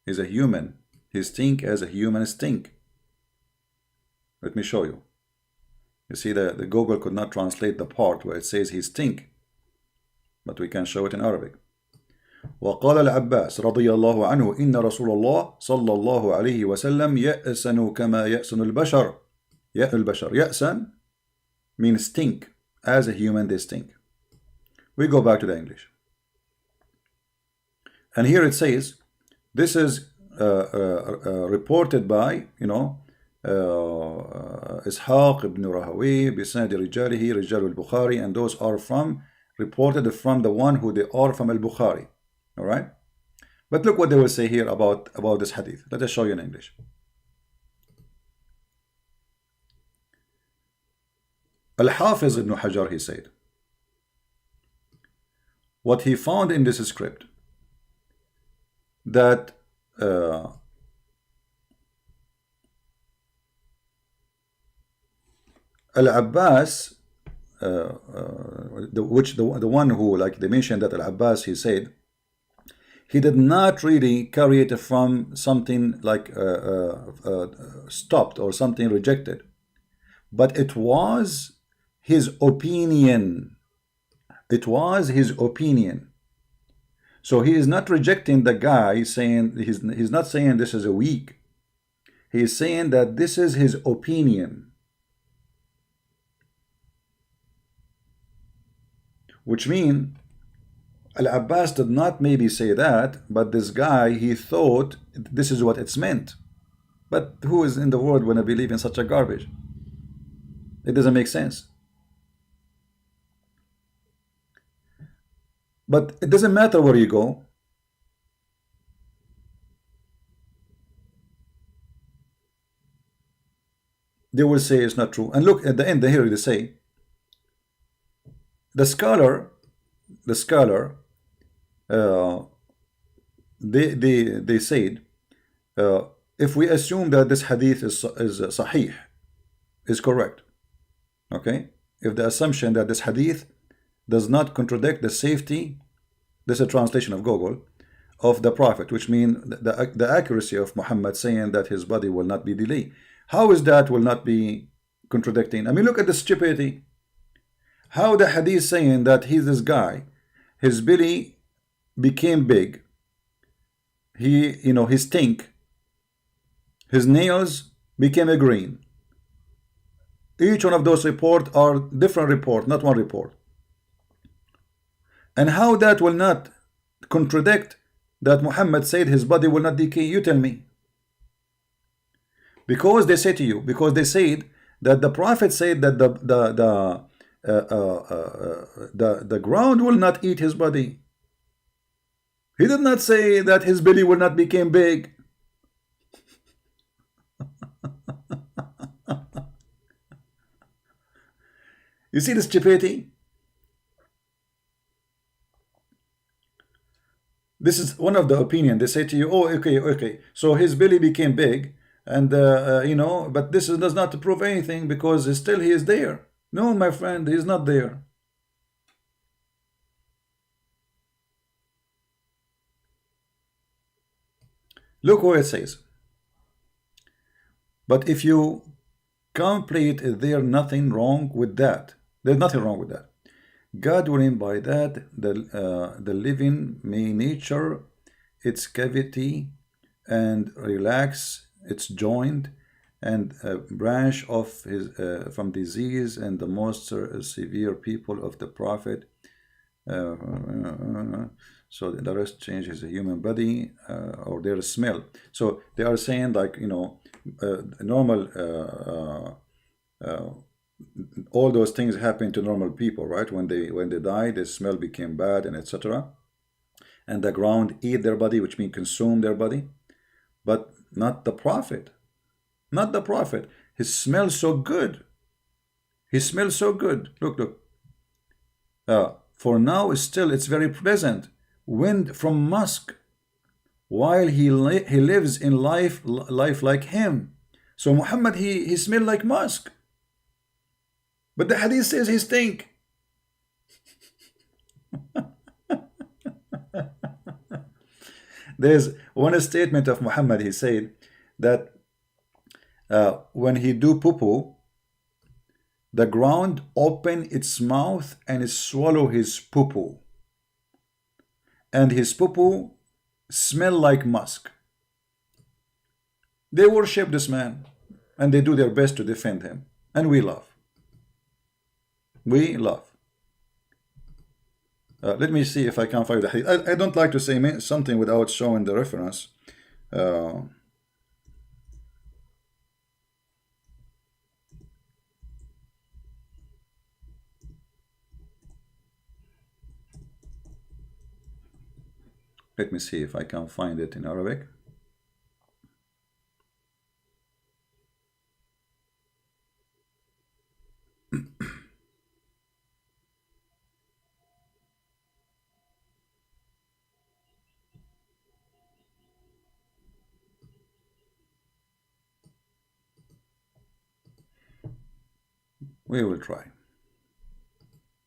He's a human. He stink as a human stink. Let me show you. You see the Google could not translate the part where it says he stink. But we can show it in Arabic. وقال العباس رضي الله عنه إن رسول الله صلى الله عليه وسلم يأسن كما يأسن البشر. يأسن means stink. As a human they stink. We go back to the English. And here it says, this is reported by, Ishaq ibn Rahawi, بسند رجاله رجال البخاري, and those are reported from the one who they are from al-Bukhari. All right? But look what they will say here about this hadith. Let us show you in English. Al-Hafiz ibn Hajar, he said, what he found in this script, that Al-Abbas, the one who, like they mentioned that Al-Abbas, he said, he did not really carry it from something like stopped or something rejected, but it was his opinion. It was his opinion. So he is not rejecting the guy, saying he's not saying this is a weak. He is saying that this is his opinion. Which means Al-Abbas did not maybe say that, but this guy, he thought this is what it's meant. But who is in the world when I believe in such a garbage? It doesn't make sense. But it doesn't matter where you go. They will say it's not true. And look at the end here, they say, the scholar, they said, if we assume that this hadith is sahih, is correct, okay? If the assumption that this hadith does not contradict the safety, this is a translation of Google, of the Prophet, which means the accuracy of Muhammad saying that his body will not be delayed. How is that will not be contradicting? I mean, look at the stupidity. How the hadith saying that he's this guy, his belly became big, he stink, his nails became a green. Each one of those reports are different report, not one report. And how that will not contradict that Muhammad said his body will not decay? You tell me. Because they say to you, because they said that the Prophet said that the ground will not eat his body. He did not say that his belly will not become big. You see the stupidity? This is one of the opinion. They say to you, oh, okay, so his belly became big, and but this does not prove anything because still he is there. No, my friend, he is not there. Look what it says. But if you complete, there's nothing wrong with that. There's nothing wrong with that. God willing, by that the living may nature its cavity and relax its joint and branch of his from disease, and the most severe people of the Prophet So the rest changes the human body or their smell. So they are saying, like, you know, normal all those things happen to normal people, right? When they die, the smell became bad and etc. And the ground eat their body, which means consume their body. But not the prophet. Not the prophet. He smells so good. He smells so good. Look, look. For now, still, it's very pleasant. Wind from musk, while he lives in life like him. So Muhammad, he smelled like musk. But the hadith says he stink. There's one statement of Muhammad. He said that when he do poo-poo, the ground open its mouth and swallow his poo-poo. And his poo-poo smell like musk. They worship this man, and they do their best to defend him. And we love. We love. Let me see if I can find the hadith. I don't like to say something without showing the reference. Let me see if I can find it in Arabic. We will try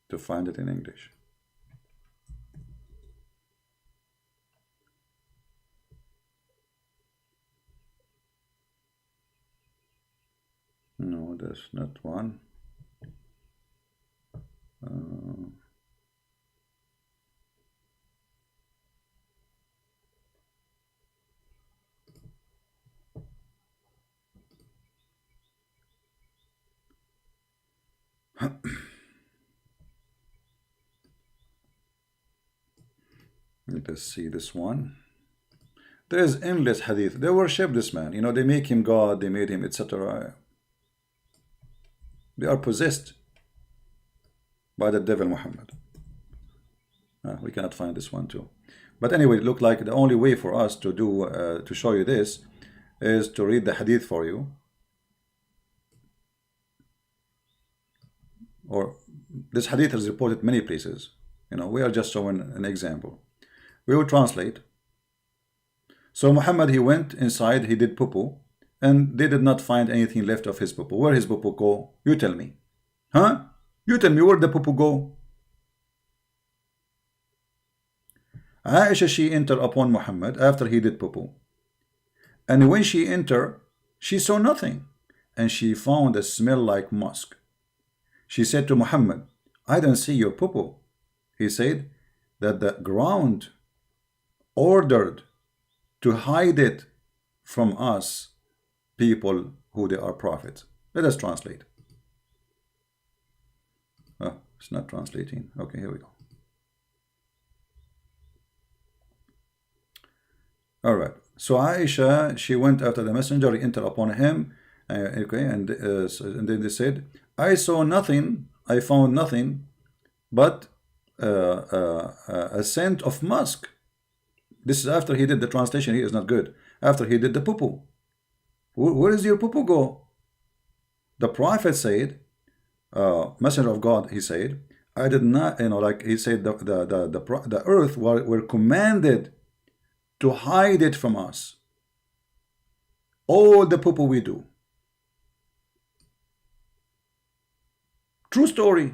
to find it in English. No, that's not one. Let us see this one. There is endless hadith. They worship this man. You know, they make him God, they made him, etc. They are possessed by the devil Muhammad. We cannot find this one too. But anyway, it looked like the only way for us to do to show you this is to read the hadith for you. Or this hadith is reported many places. You know, we are just showing an example. We will translate. So Muhammad, he went inside, he did poo-poo, and they did not find anything left of his poo-poo. Where his poo-poo go? You tell me. Huh? You tell me where the poo-poo go? Aisha, she entered upon Muhammad after he did poo-poo. And when she entered, she saw nothing. And she found a smell like musk. She said to Muhammad, I don't see your poo-poo. He said that the ground ordered to hide it from us, people who they are prophets. Let us translate. Oh, it's not translating. Okay, here we go. All right. So Aisha, she went after the messenger, he entered upon him. Okay, and then they said, I saw nothing, I found nothing but a scent of musk. This is after he did the translation. Here is not good. After he did the poo-poo. Where is your poo-poo go? The prophet said, messenger of God, he said, I did not, you know, like he said, the earth were commanded to hide it from us. All the poo-poo we do. True story.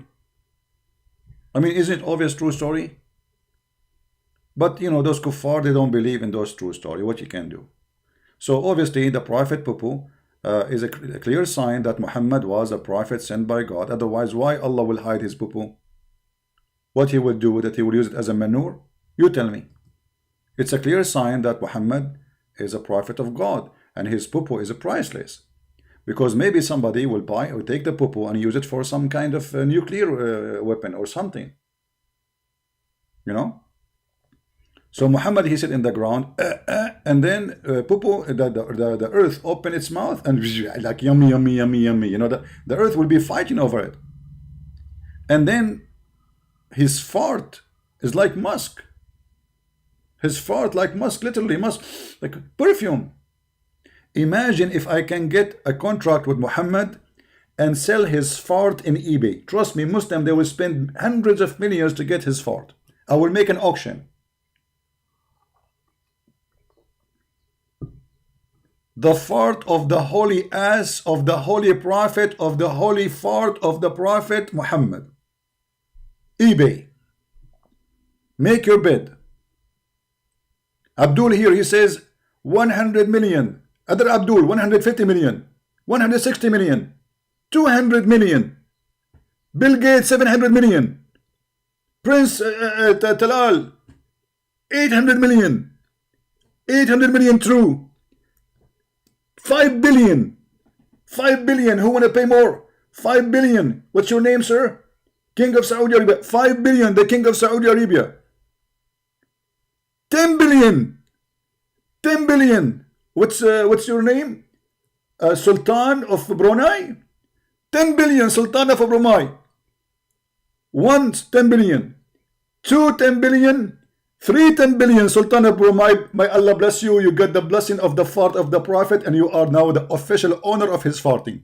I mean, isn't it obvious true story? But, you know, those kuffar, they don't believe in those true story. What you can do? So, obviously, the prophet poo-poo is a clear sign that Muhammad was a prophet sent by God. Otherwise, why Allah will hide his poo-poo? What he will do with it? He will use it as a manure? You tell me. It's a clear sign that Muhammad is a prophet of God. And his poo-poo is priceless. Because maybe somebody will buy or take the poo-poo and use it for some kind of nuclear weapon or something. you know. So Muhammad, he sit in the ground, and then the earth open its mouth and like yummy, yummy, yummy, yummy. You know, the earth will be fighting over it. And then his fart is like musk. His fart like musk, literally musk, like perfume. Imagine if I can get a contract with Muhammad and sell his fart in eBay. Trust me, Muslim, they will spend hundreds of millions to get his fart. I will make an auction. The fart of the holy ass of the holy prophet, of the holy fart of the prophet Muhammad. eBay. Make your bid. Abdul here, he says 100 million. Other Abdul, 150 million. 160 million. 200 million. Bill Gates, 700 million. Prince Talal, 800 million. 800 million true. 5 billion. 5 billion. Who want to pay more? 5 billion. What's your name, sir? King of Saudi Arabia. 5 billion. The King of Saudi Arabia. 10 billion. 10 billion. What's your name? Sultan of Brunei. 10 billion. Sultan of Brunei. 1, 10 billion. 2, 10 billion. 3, 10 billion. Sultan of Brunei. May Allah bless you. You get the blessing of the fart of the Prophet, and you are now the official owner of his farting.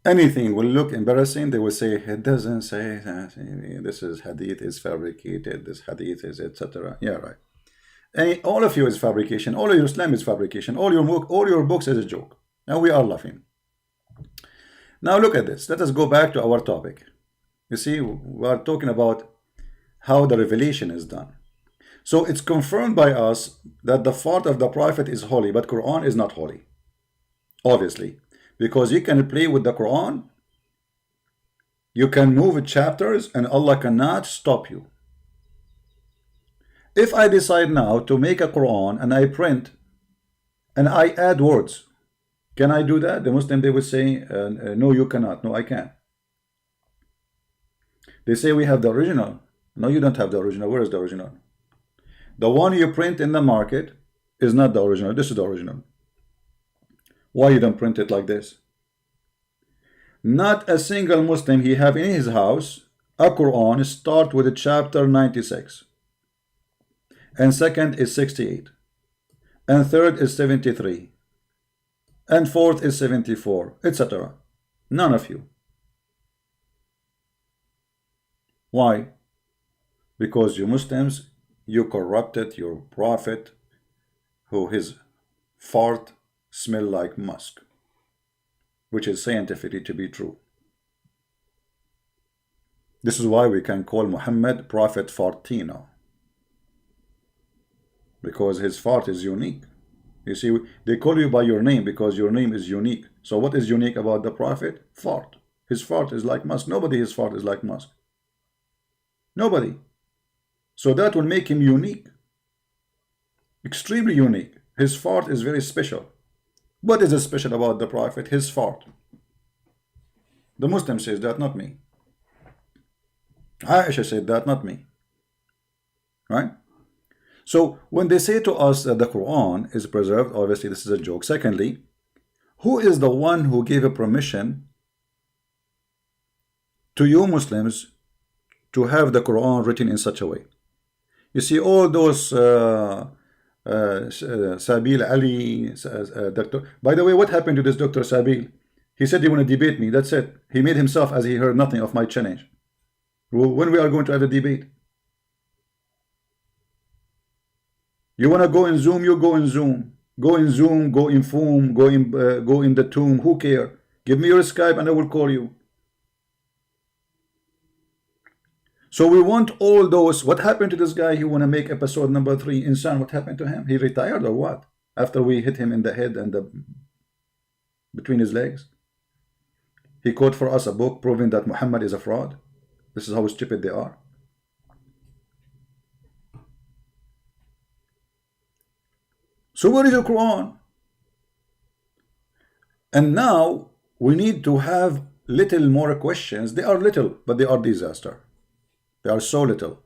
Anything will look embarrassing, they will say it doesn't say that, this is hadith is fabricated, this hadith is etc. Yeah, right. And all of you is fabrication, all of your Islam is fabrication, all your books is a joke. Now we are laughing. Now look at this. Let us go back to our topic. You see, we are talking about how the revelation is done. So it's confirmed by us that the fart of the Prophet is holy, but Quran is not holy. Obviously. Because you can play with the Quran, you can move chapters, and Allah cannot stop you. If I decide now to make a Quran and I print and I add words, can I do that? The Muslim, they will say, no, you cannot. No, I can. They say we have the original. No, you don't have the original. Where is the original? The one you print in the market is not the original. This is the original. Why you don't print it like this? Not a single Muslim he have in his house a Quran start with a chapter 96, and second is 68, and third is 73, and fourth is 74, etc. None of you. Why? Because you Muslims, you corrupted your prophet, who his fart smell like musk, which is scientifically to be true. This is why we can call Muhammad Prophet Fartino, because his fart is unique. You see, they call you by your name because your name is unique. So what is unique about the Prophet? Fart. His fart is like musk. Nobody his fart is like musk. Nobody. So that will make him unique. Extremely unique. His fart is very special. What is special about the Prophet? His fart. The Muslim says that, not me. Aisha said that, not me. Right? So when they say to us that the Quran is preserved, obviously this is a joke. Secondly, who is the one who gave a permission to you Muslims to have the Quran written in such a way? You see, all those Sabil Ali, Dr. By the way, what happened to this Dr. Sabil? He said he want to debate me. That's it. He made himself as he heard nothing of my challenge. When we are going to have a debate? You want to go in Zoom? You go in Zoom. Go in Zoom. Go in Foom. Go in the Tomb. Who care? Give me your Skype and I will call you. So we want all those. What happened to this guy? He want to make episode number 3. Insan, what happened to him? He retired or what? After we hit him in the head and between his legs. He quote for us a book proving that Muhammad is a fraud. This is how stupid they are. So where is the Quran? And now we need to have little more questions. They are little, but they are disaster. They are so little.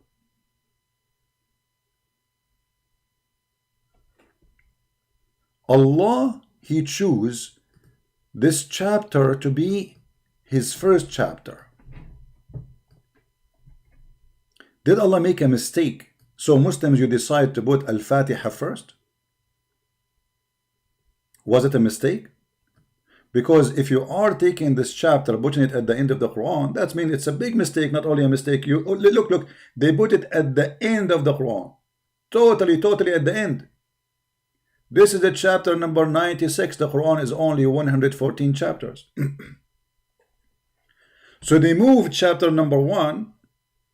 Allah, He chose this chapter to be His first chapter. Did Allah make a mistake? So Muslims, you decide to put Al-Fatiha first? Was it a mistake? Because if you are taking this chapter, putting it at the end of the Quran, that means it's a big mistake, not only a mistake. You look, they put it at the end of the Quran. Totally at the end. This is the chapter number 96. The Quran is only 114 chapters. So they moved chapter number 1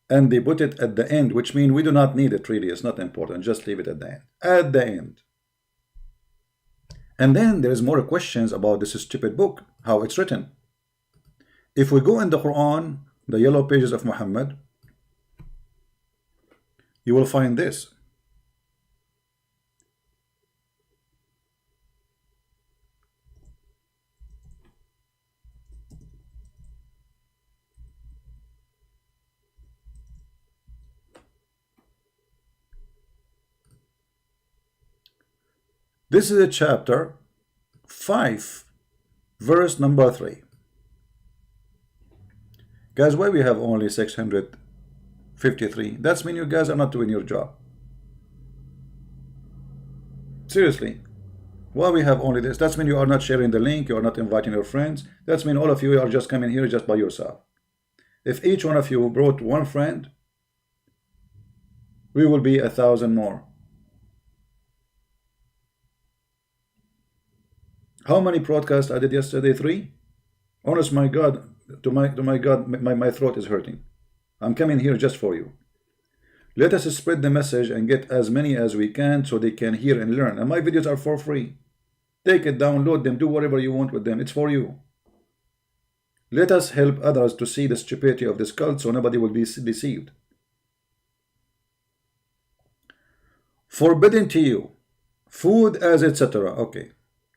and they put it at the end, which means we do not need it really. It's not important. Just leave it at the end. At the end. And then there is more questions about this stupid book, how it's written. If we go in the Quran, the yellow pages of Muhammad, you will find this. This is a chapter 5, verse number 3. Guys, why we have only 653? That's mean you guys are not doing your job. Seriously. Why we have only this? That's mean you are not sharing the link, you are not inviting your friends. That's mean all of you are just coming here just by yourself. If each one of you brought one friend, we will be 1,000 more. How many broadcasts I did yesterday? 3? Honest, my God, to my God, my throat is hurting. I'm coming here just for you. Let us spread the message and get as many as we can so they can hear and learn. And my videos are for free. Take it, download them, do whatever you want with them. It's for you. Let us help others to see the stupidity of this cult so nobody will be deceived. Forbidden to you, food as etc. Okay.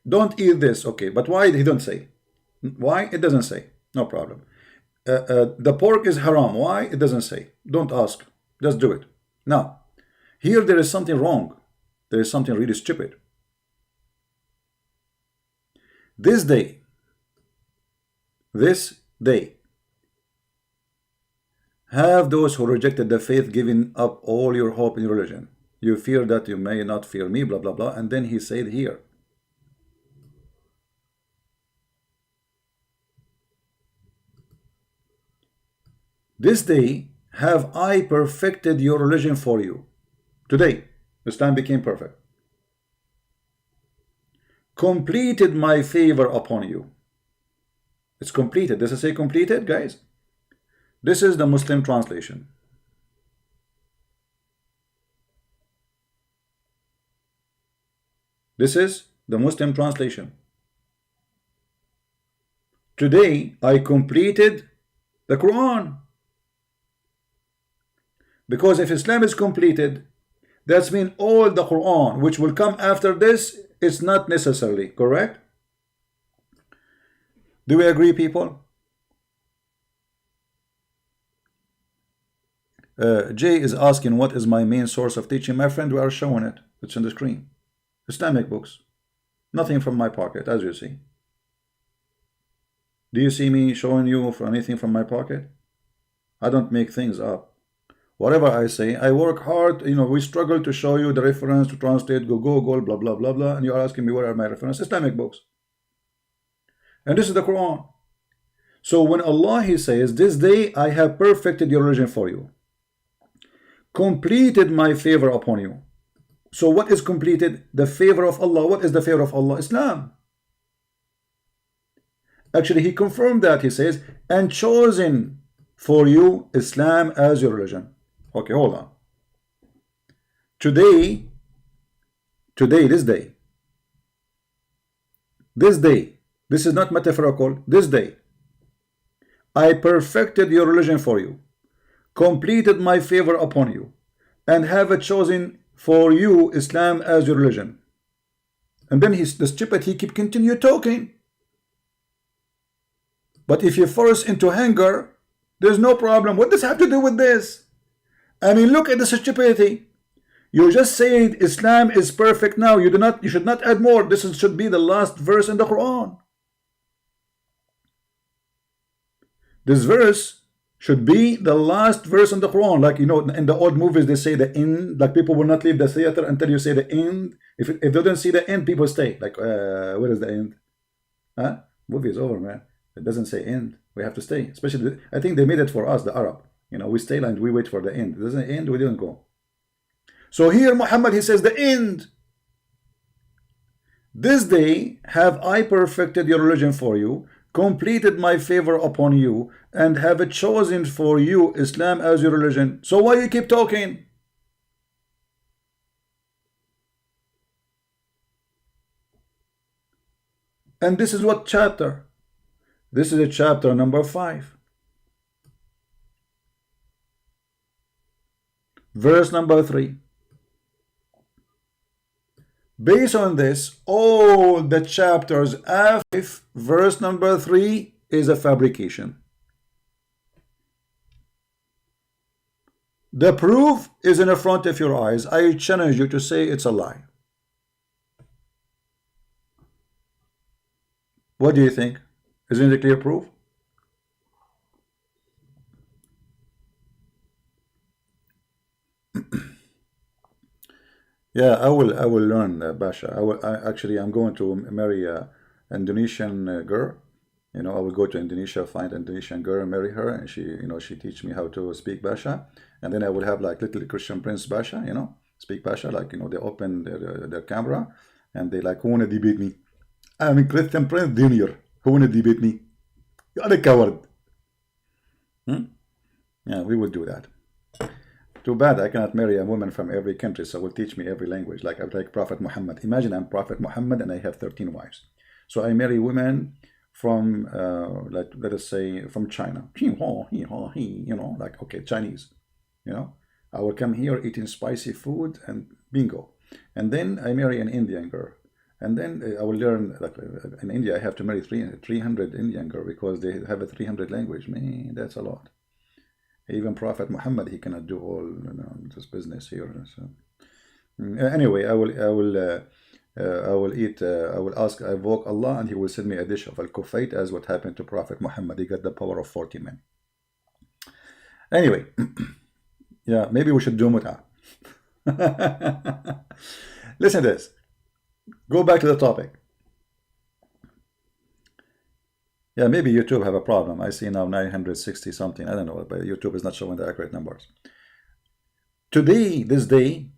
Don't eat this. Okay, but why he don't say? Why? It doesn't say. No problem. The pork is haram. Why? It doesn't say. Don't ask. Just do it. Now, here there is something wrong. There is something really stupid. This day, have those who rejected the faith given up all your hope in religion. You fear that you may not fear me, blah, blah, blah. And then he said here, this day have I perfected your religion for you. Today, Islam became perfect. Completed my favor upon you. It's completed. Does it say completed, guys? This is the Muslim translation. This is the Muslim translation. Today, I completed the Quran. Because if Islam is completed, that means all the Quran which will come after this is not necessarily correct. Do we agree, people? Jay is asking, what is my main source of teaching? My friend, we are showing it. It's on the screen. Islamic books. Nothing from my pocket, as you see. Do you see me showing you for anything from my pocket? I don't make things up. Whatever I say, I work hard. You know, we struggle to show you the reference to translate, Google, blah, blah, blah, blah. And you are asking me, what are my references? Islamic books. And this is the Quran. So when Allah, He says, this day I have perfected your religion for you. Completed my favor upon you. So what is completed? The favor of Allah. What is the favor of Allah? Islam. Actually, He confirmed that. He says, and chosen for you Islam as your religion. Okay, hold on. Today, this day, this is not metaphorical, this day, I perfected your religion for you, completed my favor upon you, and have chosen for you Islam as your religion. And then the stupid, he keep continue talking. But if you force into anger, there's no problem. What does it have to do with this? I mean, look at the stupidity. You just saying Islam is perfect now. You should not add more. This should be the last verse in the Quran. This verse should be the last verse in the Quran. Like, you know, in the old movies, they say the end. Like, people will not leave the theater until you say the end. If they don't see the end, people stay. Like, where is the end? Huh? Movie is over, man. It doesn't say end. We have to stay. Especially, I think they made it for us, the Arab. You know, we stay and we wait for the end. It doesn't end, we didn't go. So here Muhammad, he says the end. This day have I perfected your religion for you, completed my favor upon you, and have chosen for you Islam as your religion. So why you keep talking? And this is what chapter? This is a chapter number 5. Verse number 3. Based on this, all the chapters after verse number 3 is a fabrication. The proof is in the front of your eyes. I challenge you to say it's a lie. What do you think? Isn't it a clear proof? Yeah, I will learn, Basha. I'm going to marry a Indonesian girl. You know, I will go to Indonesia, find an Indonesian girl, marry her, and she teach me how to speak Basha, and then I will have like little Christian Prince Basha, you know, speak Basha, like, you know, they open their camera and they like, who wanna debate me? I'm Christian Prince Junior. Who wanna debate me? You are a coward. Yeah, we will do that. Too bad I cannot marry a woman from every country, so will teach me every language, like Prophet Muhammad. Imagine I'm Prophet Muhammad and I have 13 wives. So I marry women from, like, let us say, from China. You know, like, okay, Chinese. You know, I will come here eating spicy food and bingo. And then I marry an Indian girl. And then I will learn, like, in India, I have to marry 300 Indian girl because they have a 300 language. Man, that's a lot. Even Prophet Muhammad, he cannot do all, you know, this business here. So anyway, I will ask, I invoke Allah, and He will send me a dish of al-kufayt, as what happened to Prophet Muhammad. He got the power of 40 men. Anyway, yeah, maybe we should do mut'ah. Listen to this. Go back to the topic. Yeah, maybe YouTube have a problem. I see now 960 something. I don't know, but YouTube is not showing the accurate numbers. Today, this day,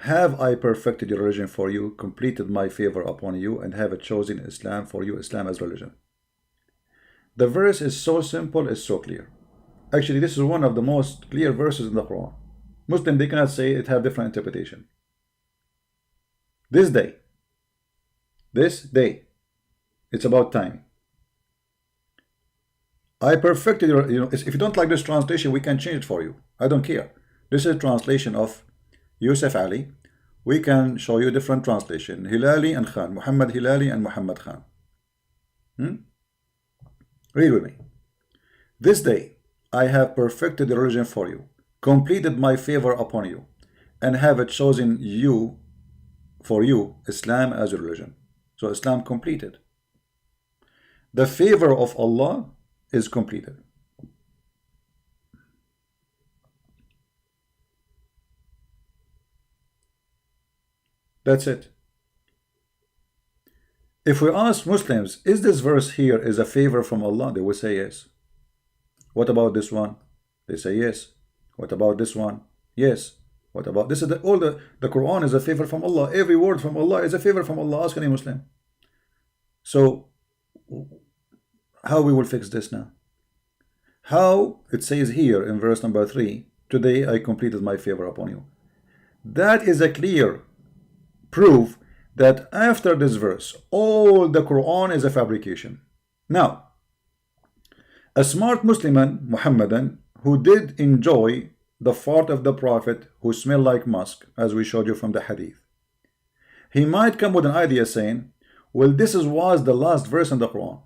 have I perfected your religion for you, completed my favor upon you, and have chosen Islam for you, Islam as religion. The verse is so simple, it's so clear. Actually, this is one of the most clear verses in the Quran. Muslim, they cannot say it have different interpretation. This day, it's about time. I perfected your, you know, if you don't like this translation, we can change it for you. I don't care. This is a translation of Yusuf Ali. We can show you different translation. Hilali and Khan. Muhammad Hilali and Muhammad Khan. Read with me. This day I have perfected the religion for you, completed my favor upon you, and have chosen you for you Islam as a religion. So Islam completed. The favor of Allah is completed. That's it. If we ask Muslims, is this verse here is a favor from Allah? They will say yes. What about this one? They say yes. What about this one? Yes. What about this? Is the Quran is a favor from Allah. Every word from Allah is a favor from Allah. Ask any Muslim. So how we will fix this now? How it says here in verse number 3, today I completed my favor upon you. That is a clear proof that after this verse, all the Quran is a fabrication. Now, a smart Muslim Muhammadan who did enjoy the fart of the Prophet who smelled like musk, as we showed you from the hadith, he might come with an idea saying, well, this was the last verse in the Quran.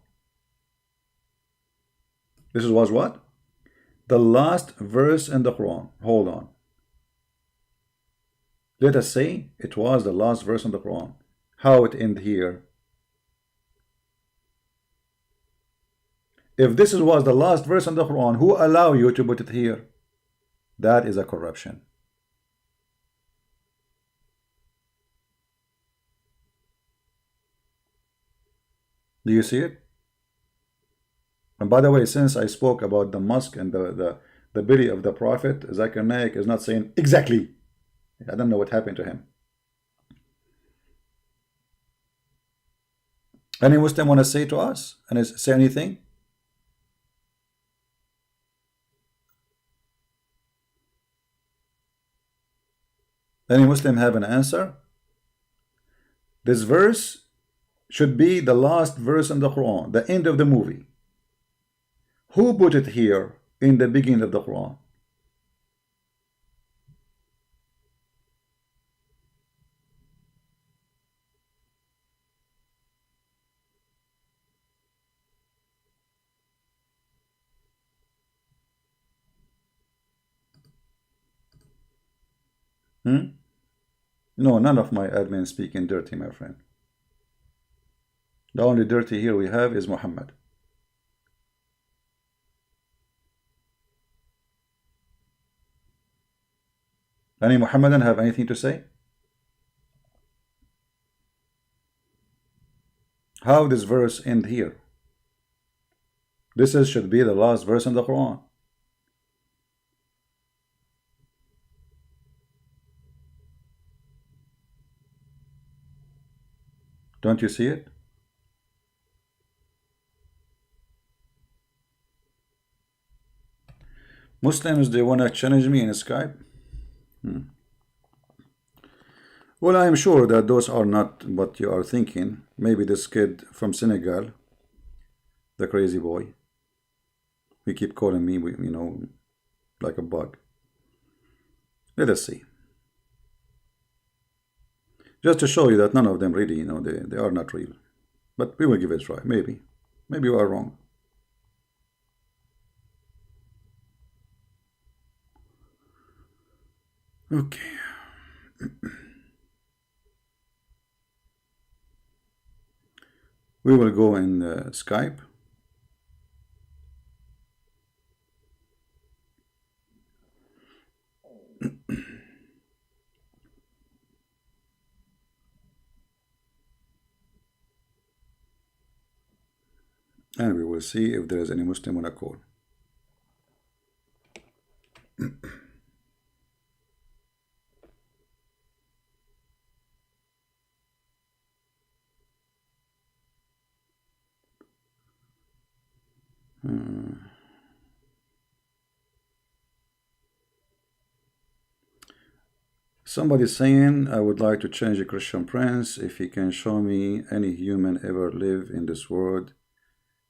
This was what? The last verse in the Quran. Hold on. Let us say it was the last verse in the Quran. How it end here? If this was the last verse in the Quran, who allow you to put it here? That is a corruption. Do you see it? And by the way, since I spoke about the mosque and the belly of the Prophet, Zakir Naik is not saying exactly. I don't know what happened to him. Any Muslim want to say to us and say anything? Any Muslim have an answer? This verse should be the last verse in the Quran, the end of the movie. Who put it here in the beginning of the Quran? No, none of my admins speaking dirty, my friend. The only dirty here we have is Muhammad. Any Muhammadan have anything to say? How this verse end here? This should be the last verse in the Quran. Don't you see it? Muslims, they want to challenge me in Skype? Well, I am sure that those are not what you are thinking. Maybe this kid from Senegal, the crazy boy, he keep calling me, you know, like a bug. Let us see. Just to show you that none of them really, you know, they are not real. But we will give it a try. Maybe you are wrong. Okay. We will go in Skype. And we will see if there is any Muslim on a call. Somebody saying, I would like to change a Christian Prince. If he can show me any human ever live in this world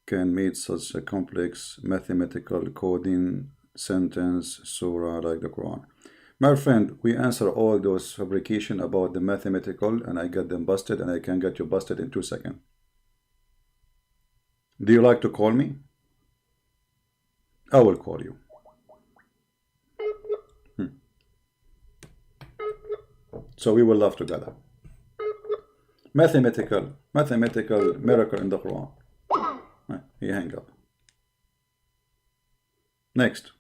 can meet such a complex mathematical coding sentence surah like the Quran. My friend, we answer all those fabrication about the mathematical, and I get them busted, and I can get you busted in 2 seconds. Do you like to call me? I will call you. So we will laugh together. Mathematical miracle in the Quran. He hang up. Next.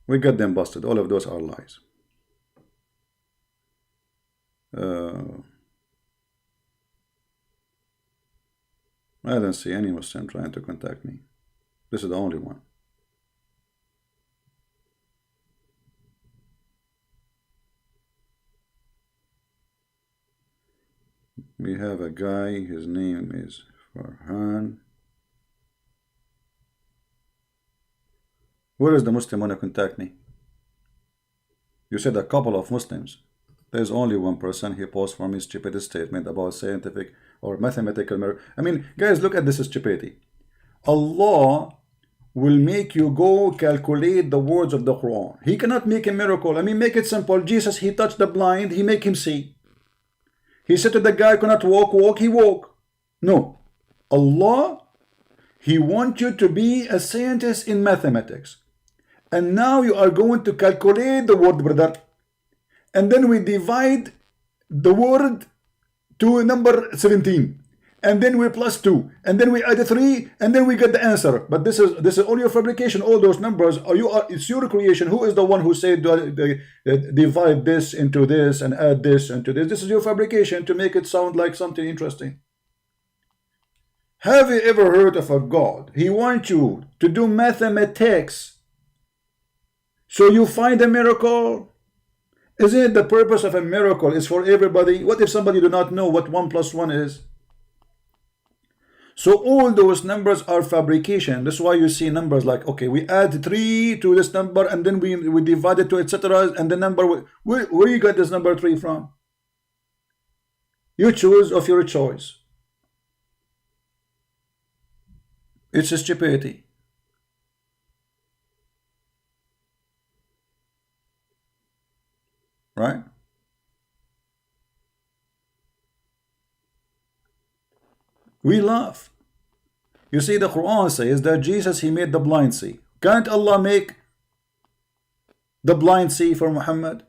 We got them busted. All of those are lies. I don't see any Muslim trying to contact me. This is the only one. We have a guy, his name is Farhan. Where is the Muslim want to contact me? You said a couple of Muslims. There's only one person. He posts from his stupid statement about scientific or mathematical miracle. I mean, guys, look at this stupidity. Allah will make you go calculate the words of the Quran. He cannot make a miracle. I mean, make it simple. Jesus, he touched the blind. He make him see. He said to the guy, cannot walk, he walk. No. Allah, He wants you to be a scientist in mathematics. And now you are going to calculate the word, brother. And then we divide the word to number 17. And then we plus 2. And then we add 3. And then we get the answer. But this is all your fabrication. All those numbers it's your creation. Who is the one who said divide this into this and add this into this? This is your fabrication to make it sound like something interesting. Have you ever heard of a God? He wants you to do mathematics so you find a miracle. Isn't it the purpose of a miracle is for everybody? What if somebody do not know what 1 plus 1 is? So all those numbers are fabrication. That's why you see numbers like, okay, we add 3 to this number and then we divide it to etc. And the number, where you got this number 3 from? You choose of your choice. It's a stupidity. Right? We laugh. You see, the Quran says that Jesus, He made the blind see. Can't Allah make the blind see for Muhammad?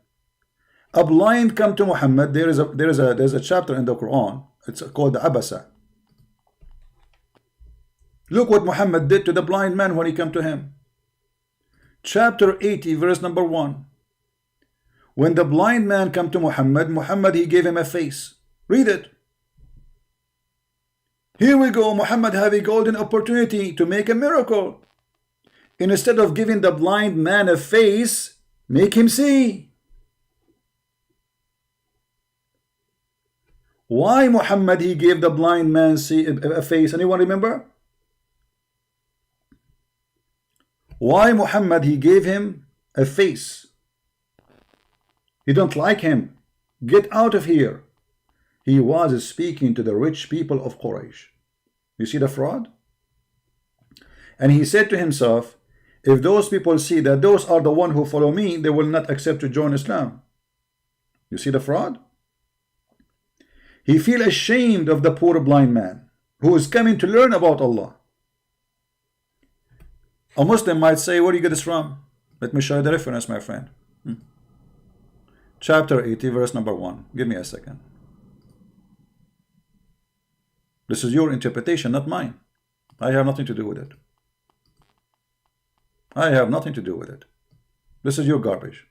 A blind come to Muhammad. There's a chapter in the Quran. It's called Abasa. Look what Muhammad did to the blind man when he came to him. Chapter 80, verse number 1. When the blind man came to Muhammad, he gave him a face. Read it. Here we go. Muhammad have a golden opportunity to make a miracle. Instead of giving the blind man a face, make him see. Why Muhammad he gave the blind man a face? Anyone remember? Why Muhammad he gave him a face? He don't like him. Get out of here. He was speaking to the rich people of Quraysh. You see the fraud? And he said to himself, if those people see that those are the one who follow me, they will not accept to join Islam. You see the fraud? He feel ashamed of the poor blind man who is coming to learn about Allah. A Muslim might say, where do you get this from? Let me show you the reference, my friend. Chapter 80, verse number 1. Give me a second. This is your interpretation, not mine. I have nothing to do with it. I have nothing to do with it. This is your garbage.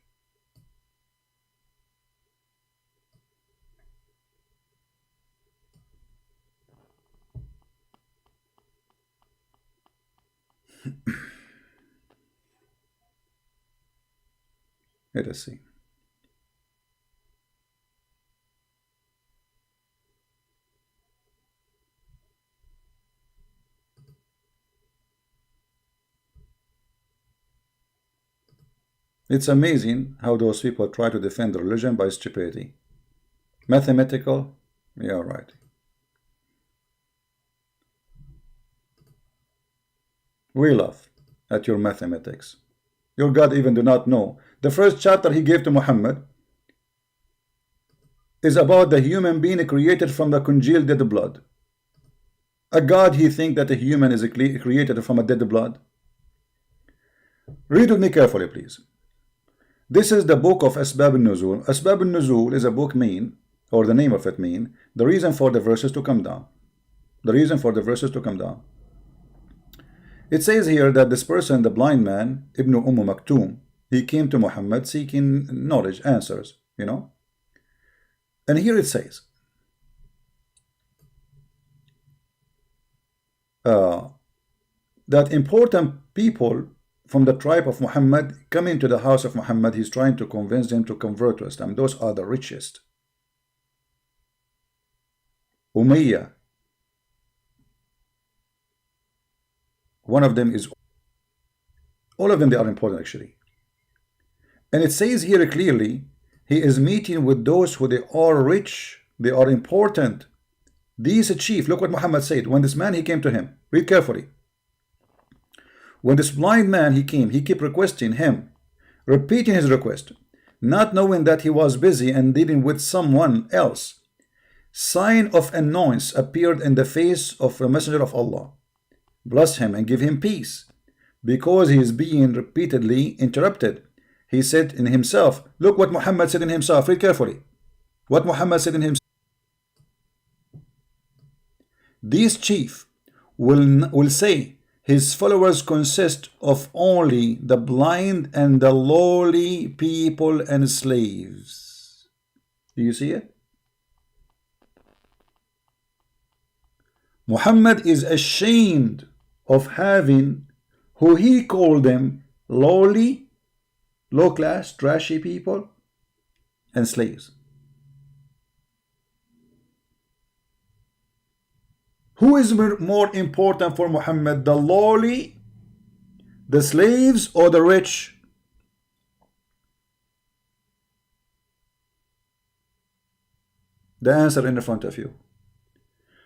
Let us see. It's amazing how those people try to defend religion by stupidity. Mathematical? Yeah, right. We laugh at your mathematics. Your God even do not know. The first chapter he gave to Muhammad is about the human being created from the congealed dead blood. A God he think that a human is created from a dead blood? Read with me carefully, please. This is the book of Asbab al-Nuzul. Asbab al-Nuzul is a book mean, or the name of it mean, the reason for the verses to come down. The reason for the verses to come down. It says here that this person, the blind man, Ibn Maktoum, he came to Muhammad seeking knowledge, answers, you know. And here it says, that important people from the tribe of Muhammad come into the house of Muhammad. He's trying to convince them to convert to Islam. Those are the richest. Umayyah. One of them is, all of them, they are important actually. And it says here clearly, he is meeting with those who they are rich, they are important. These chief, look what Muhammad said. When this man, he came to him. Read carefully. When this blind man, he came, he kept requesting him, repeating his request, not knowing that he was busy and dealing with someone else. sign of annoyance appeared in the face of the messenger of Allah. Bless him and give him peace. Because he is being repeatedly interrupted. He said in himself, look what Muhammad said in himself, read carefully. What Muhammad said in himself. These chief will say his followers consist of only the blind and the lowly people and slaves. Do you see it? Muhammad is ashamed of having who he called them lowly, low class, trashy people and slaves. Who is more important for Muhammad, the lowly, the slaves, or the rich? The answer in front of you.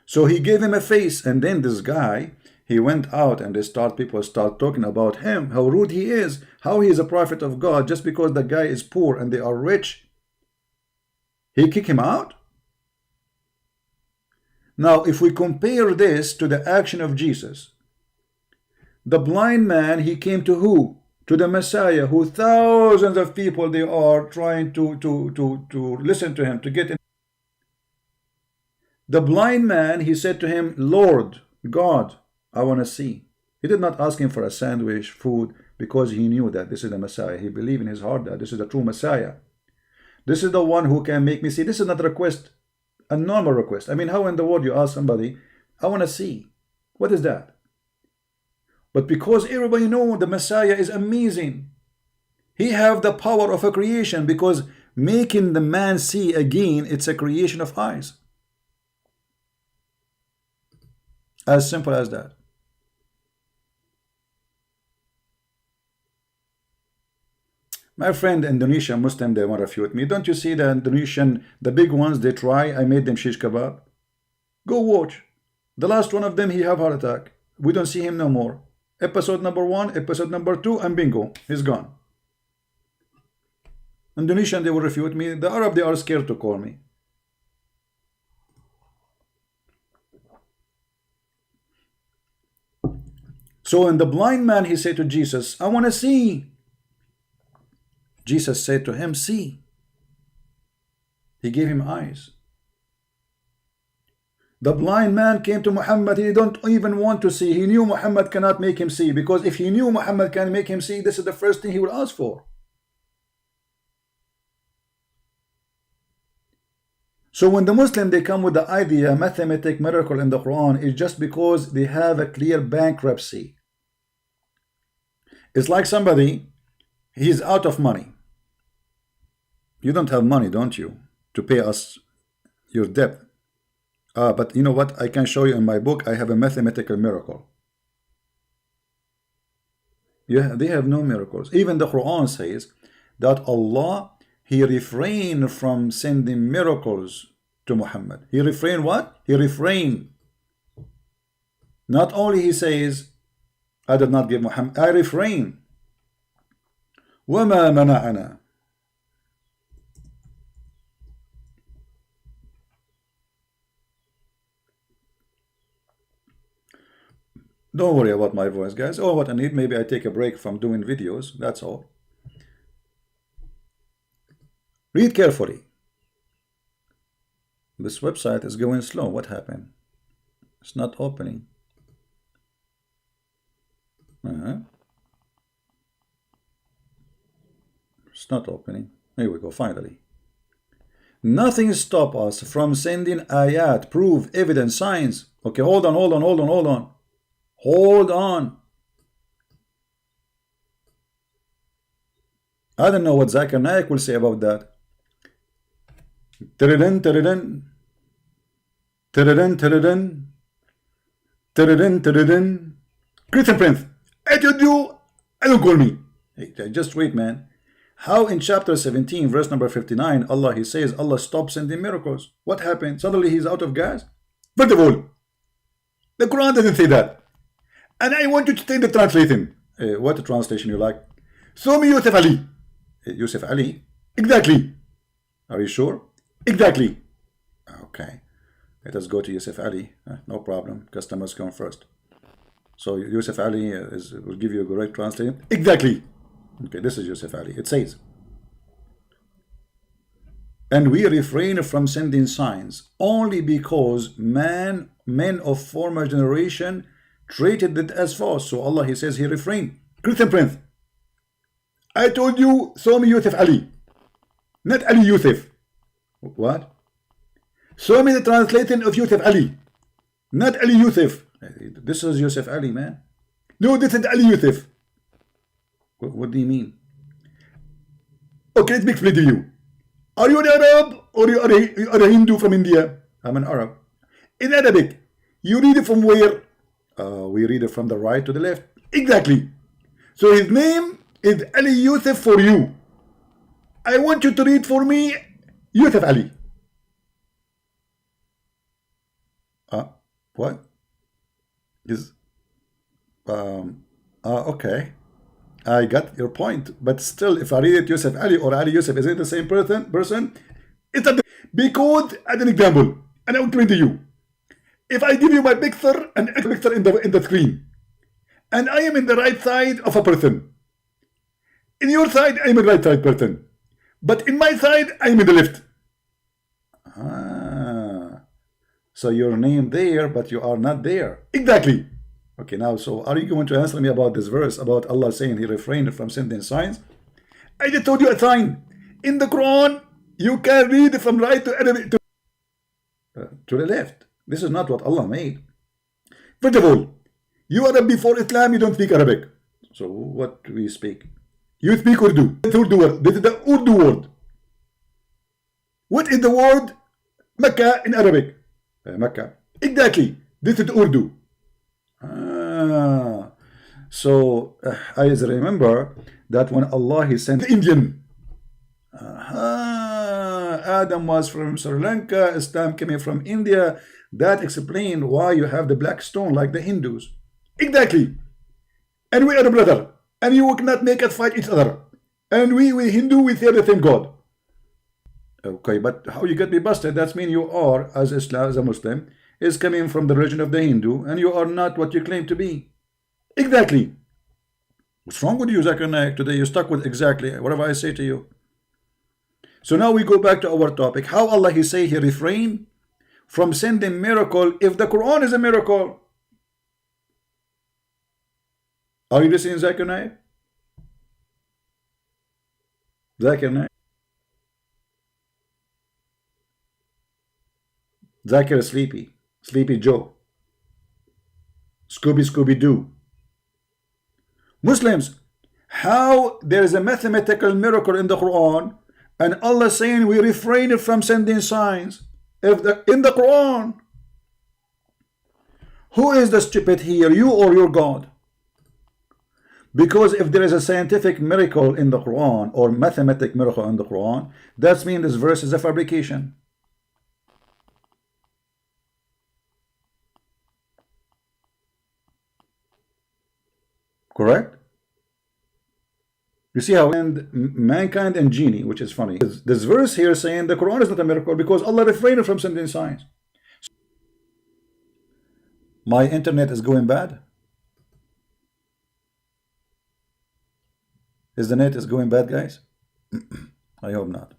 So he gave him a face, and then this guy, he went out and people start talking about him, how rude he is, how he is a prophet of God, just because the guy is poor and they are rich. He kicked him out. Now, if we compare this to the action of Jesus, the blind man, he came to who? To the Messiah, who thousands of people, they are trying to listen to him, to get in. The blind man, he said to him, Lord, God, I want to see. He did not ask him for a sandwich, food, because he knew that this is the Messiah. He believed in his heart that this is the true Messiah. This is the one who can make me see. This is not a request, a normal request. I mean, how in the world you ask somebody, I want to see. What is that? But because everybody knows the Messiah is amazing. He have the power of a creation, because making the man see again, it's a creation of eyes. As simple as that. My friend Indonesian Muslim, they want to refute me. Don't you see the Indonesian, the big ones, they try. I made them shish kebab. Go watch. The last one of them, he have heart attack. We don't see him no more. Episode number 1, episode number 2, and bingo, he's gone. Indonesian, they will refute me. The Arab, they are scared to call me. So when the blind man, he said to Jesus, I want to see. Jesus said to him, see. He gave him eyes. The blind man came to Muhammad. He don't even want to see. He knew Muhammad cannot make him see, because if he knew Muhammad can make him see, this is the first thing he will ask for. So when the Muslim, they come with the idea mathematic miracle in the Quran, is just because they have a clear bankruptcy. It's like somebody, he's out of money. You don't have money, don't you, to pay us your debt? But you know what? I can show you in my book. I have a mathematical miracle. Yeah, they have no miracles. Even the Quran says that Allah, he refrained from sending miracles to Muhammad. He refrained what? He refrained. Not only he says, I did not give Muhammad, I refrain. وَمَا مَنَعَنَا. Don't worry about my voice, guys. Oh, what I need, maybe I take a break from doing videos. That's all. Read carefully. This website is going slow. What happened? It's not opening. It's not opening. Here we go, finally. Nothing stops us from sending ayat, proof, evidence, signs. Okay, hold on. Hold on. I don't know what Zakir Naik will say about that. Tiridan, tiridan. Tiridan, tiridan. Tiridan, tiridan. ChristianPrince, I told you, I don't call me. Hey, just wait, man. How in chapter 17, verse number 59, Allah, he says, Allah stopped sending miracles. What happened? Suddenly he's out of gas? First of all, the Quran doesn't say that. And I want you to take the translation. What translation you like? Show me Yusuf Ali. Yusuf Ali? Exactly. Are you sure? Exactly. Okay. Let us go to Yusuf Ali. No problem. Customers come first. So Yusuf Ali will give you a correct translation. Exactly. Okay, this is Yusuf Ali. It says, and we refrain from sending signs only because men of former generation treated it as false. So Allah, He says, He refrained. Christian Prince, I told you, show me Yusuf Ali, not Ali Yusuf. What? Show me the translation of Yusuf Ali, not Ali Yusuf. This is Yusuf Ali, man. No, this is Ali Yusuf. What do you mean? Okay, let me explain to you. Are you an Arab or you are a Hindu from India? I'm an Arab. In Arabic, you read it from where? We read it from the right to the left. Exactly. So his name is Ali Yusuf for you. I want you to read for me Yusuf Ali. What? Okay. I got your point, but still, if I read it Yusuf Ali or Ali Yusuf, is it the same person? It's not because, as an example, and I will explain to you. If I give you my picture and a picture in the screen, and I am in the right side of a person, in your side I am in the right side person, but in my side I am in the left. So your name there, but you are not there. Exactly. Okay, now, so are you going to answer me about this verse about Allah saying He refrained from sending signs? I just told you a sign. In the Quran, you can read from right to Arabic to the left. This is not what Allah made. First of all, you are before Islam, you don't speak Arabic. So what do we speak? You speak Urdu. This is the Urdu word. What is the word Mecca in Arabic? Mecca. Exactly. This is Urdu. So I remember that when Allah He sent the Indian, Adam was from Sri Lanka, Islam came from India. That explained why you have the black stone like the Hindus. Exactly. And we are a brother, and you cannot make us fight each other. And we Hindu, we say the same God. Okay, but how you get me busted? That means you are, as Islam, as a Muslim, is coming from the religion of the Hindu, and you are not what you claim to be. Exactly. What's wrong with you, Zakir Naik? Today you're stuck with exactly whatever I say to you. So now we go back to our topic. How Allah He say He refrained from sending miracle if the Quran is a miracle? Are you listening, Zakir Naik? Zakir Naik? Zakir is sleepy. Sleepy Joe. Scooby Doo. Muslims, how there is a mathematical miracle in the Quran and Allah saying we refrain from sending signs in the Quran? Who is the stupid here, you or your God? Because if there is a scientific miracle in the Quran or mathematic miracle in the Quran, that means this verse is a fabrication. Correct? You see how mankind and genie, which is funny. This verse here saying the Quran is not a miracle because Allah refrained from sending signs. My internet is going bad. Is the net is going bad, guys? I hope not.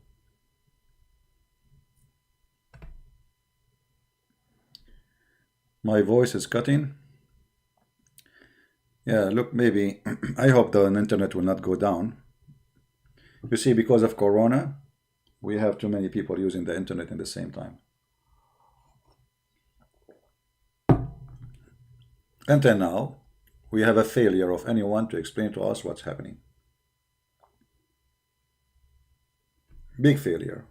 My voice is cutting. Yeah, look, maybe, I hope the internet will not go down. You see, because of Corona, we have too many people using the internet at the same time. Until now, we have a failure of anyone to explain to us what's happening. Big failure.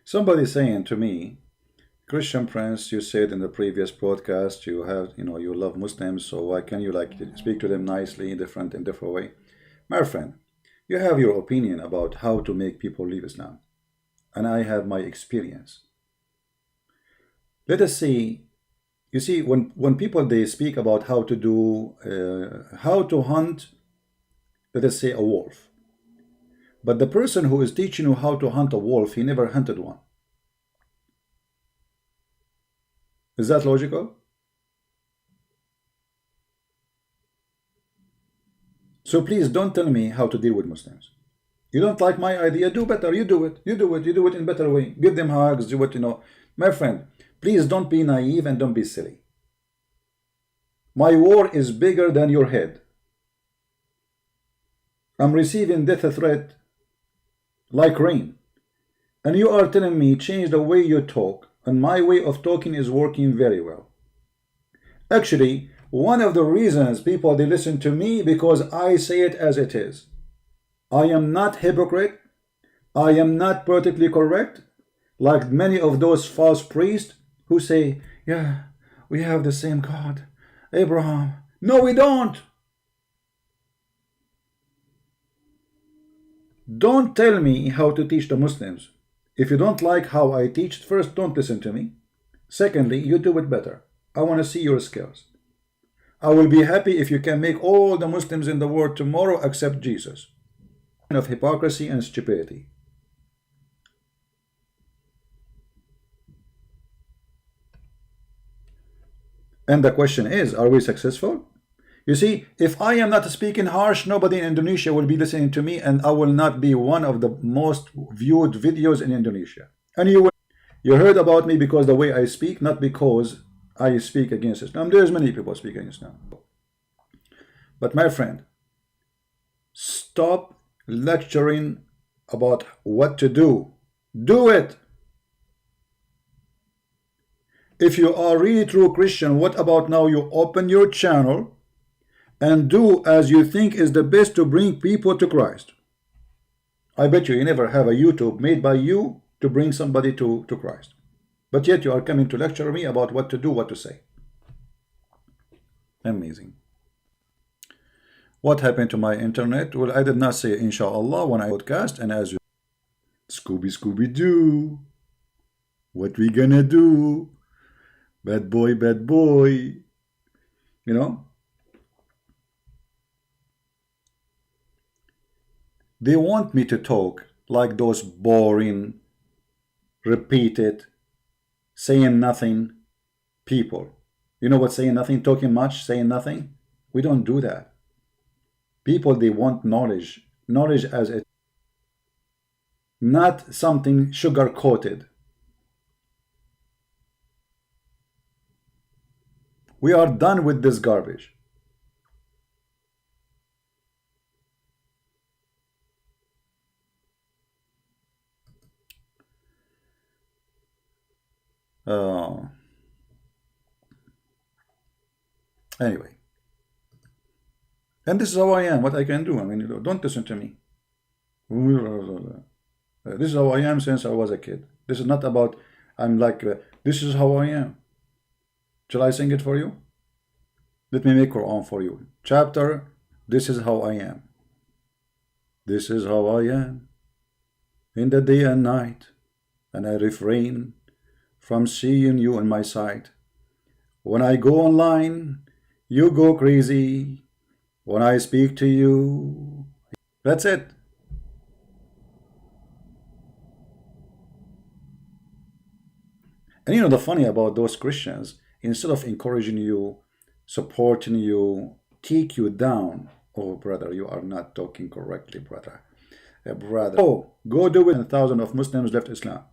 Somebody saying to me, Christian Prince, you said in the previous broadcast you have, you love Muslims, so why can you like speak to them nicely in different way? My friend, you have your opinion about how to make people leave Islam, and I have my experience. Let us see. You see, when people they speak about how to do, how to hunt, let us say a wolf, but the person who is teaching you how to hunt a wolf, he never hunted one. Is that logical? So please don't tell me how to deal with Muslims. You don't like my idea, do better. You do it. You do it. You do it in a better way. Give them hugs. Do what you know. My friend, please don't be naive and don't be silly. My war is bigger than your head. I'm receiving death threat like rain. And you are telling me change the way you talk. And my way of talking is working very well. Actually, one of the reasons people they listen to me because I say it as it is. I am not hypocrite. I am not politically correct, like many of those false priests who say, yeah, we have the same God, Abraham. No, we don't. Don't tell me how to teach the Muslims. If you don't like how I teach, first, don't listen to me. Secondly, you do it better. I want to see your skills. I will be happy if you can make all the Muslims in the world tomorrow accept Jesus. Of hypocrisy and stupidity. And the question is, are we successful? You see, if I am not speaking harsh, nobody in Indonesia will be listening to me, and I will not be one of the most viewed videos in Indonesia. And you heard about me because the way I speak, not because I speak against Islam. There's many people speaking against Islam. But my friend, stop lecturing about what to do. Do it. If you are really true Christian, what about now you open your channel and do as you think is the best to bring people to Christ? I bet you never have a YouTube made by you to bring somebody to Christ. But yet you are coming to lecture me about what to do, what to say. Amazing. What happened to my internet? Well, I did not say inshallah when I broadcast, and as you Scooby Doo, what we gonna do? Bad boy, bad boy. You know? They want me to talk like those boring, repeated, saying nothing people. You know what saying nothing? Talking much, saying nothing? We don't do that. People, they want knowledge. Knowledge as it, not something sugar-coated. We are done with this garbage. Anyway. And this is how I am, what I can do. I mean, don't listen to me. This is how I am since I was a kid. This is not about, I'm like, this is how I am. Shall I sing it for you? Let me make Quran for you. Chapter, this is how I am. This is how I am in the day and night, and I refrain from seeing you in my sight. When I go online, you go crazy. When I speak to you, that's it. And you know the funny about those Christians, instead of encouraging you, supporting you, take you down. Oh, brother, you are not talking correctly, brother. Brother, oh, go do it. 1,000 of Muslims left Islam.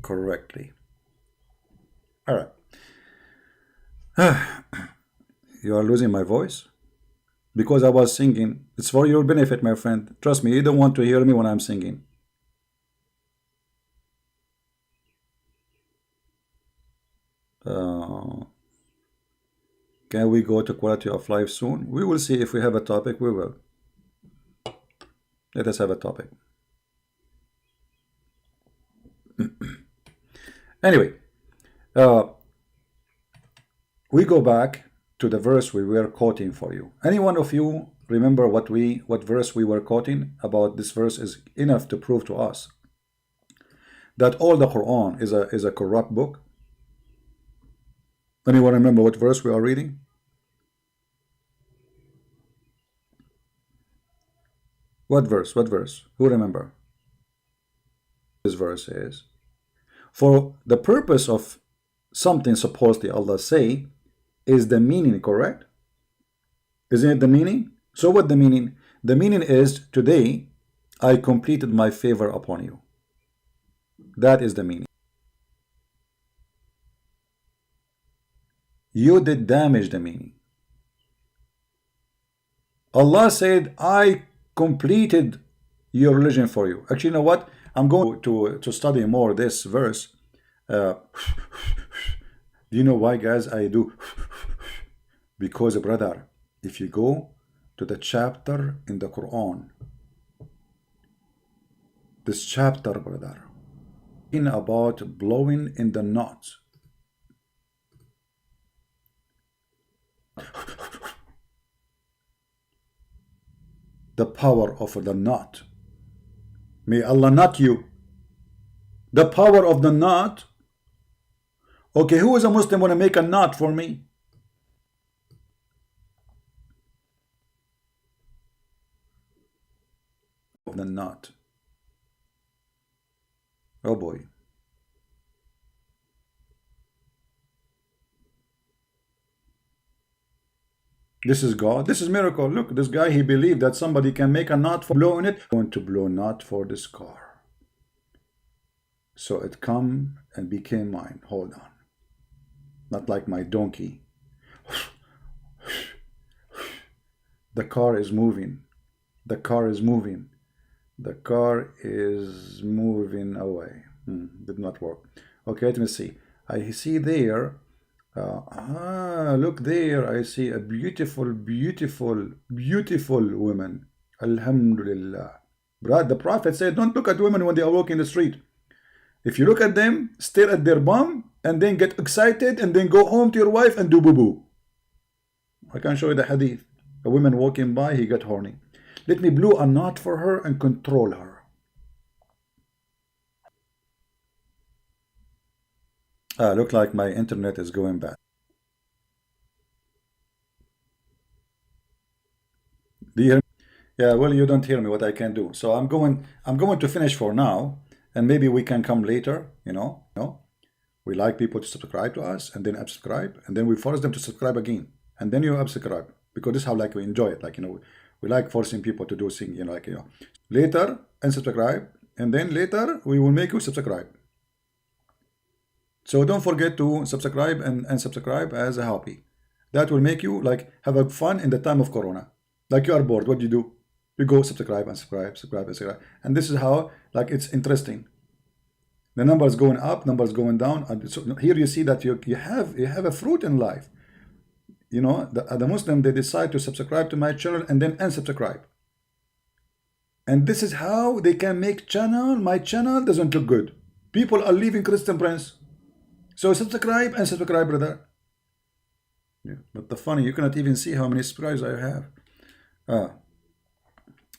Correctly. All right. You are losing my voice because I was singing. It's for your benefit, my friend. Trust me, you don't want to hear me when I'm singing. Can we go to quality of life soon? We will see if we have a topic. We will. Let us have a topic. Anyway, we go back to the verse we were quoting for you. Any one of you remember what verse we were quoting? About this verse is enough to prove to us that all the Quran is a corrupt book. Anyone remember what verse we are reading? What verse? What verse? Who remember? This verse is, for the purpose of something supposedly Allah say is the meaning, correct? Isn't it the meaning? So what the meaning? The meaning is, today I completed my favor upon you. That is the meaning. You did damage the meaning. Allah said, I completed your religion for you. Actually, you know what? I'm going to study more this verse. Do you know why, guys, I do? Because, brother, if you go to the chapter in the Quran, this chapter, brother, in about blowing in the knots. The power of the knot. May Allah knot you. The power of the knot. Okay, who is a Muslim want to make a knot for me? Of the knot. Oh boy. This is God. This is miracle. Look, this guy, he believed that somebody can make a knot for blowing it. I want to blow knot for this car. So it come and became mine. Hold on. Not like my donkey. The car is moving. The car is moving. The car is moving away. Did not work. Okay, let me see. I see there. Look there. I see a beautiful, beautiful, beautiful woman. Alhamdulillah. Brad, the Prophet said, don't look at women when they are walking the street. If you look at them, stare at their bum, and then get excited, and then go home to your wife and do boo-boo. I can show you the hadith. A woman walking by, he got horny. Let me blow a knot for her and control her. Look like my internet is going bad. Do you hear me? Yeah, well, you don't hear me, what I can do. So I'm going to finish for now, and maybe we can come later, you know. We like people to subscribe to us and then unsubscribe, and then we force them to subscribe again, and then you unsubscribe, because this is how like we enjoy it. Like, you know, we like forcing people to do things, you know, like, you know, later unsubscribe, and then later we will make you subscribe. So don't forget to subscribe and unsubscribe as a hobby. That will make you like have a fun in the time of Corona. Like you are bored, what do? You go subscribe and subscribe, and this is how like it's interesting. The numbers going up, numbers going down. And so here you see that you have a fruit in life. You know, the Muslim, they decide to subscribe to my channel and then unsubscribe. And this is how they can make my channel doesn't look good. People are leaving ChristianPrince. So subscribe and subscribe, brother. Yeah, but the funny, you cannot even see how many subscribers I have.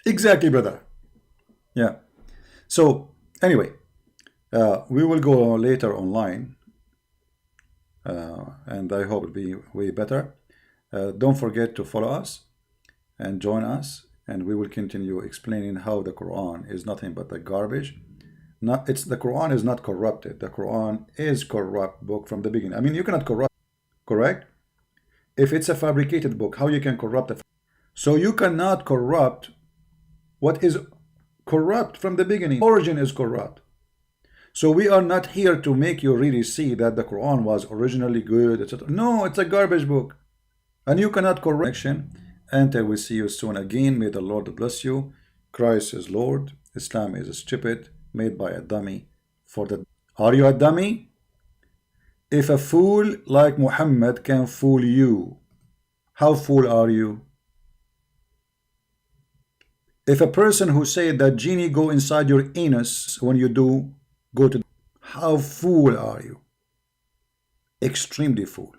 Exactly, brother. Yeah. So anyway, we will go later online, and I hope it'll be way better. Don't forget to follow us and join us, and we will continue explaining how the Quran is nothing but the garbage. The Quran is not corrupted. The Quran is corrupt book from the beginning. I mean, you cannot corrupt, correct? If it's a fabricated book, how you can corrupt it? So you cannot corrupt what is corrupt from the beginning. Origin is corrupt. So we are not here to make you really see that the Quran was originally good, etc. No, it's a garbage book, and you cannot correct it. Until we see you soon again, may the Lord bless you. Christ is Lord. Islam is stupid, made by a dummy for the... Are you a dummy? If a fool like Muhammad can fool you, how fool are you? If a person who said that genie go inside your anus when you do go to... How fool are you? Extremely fool.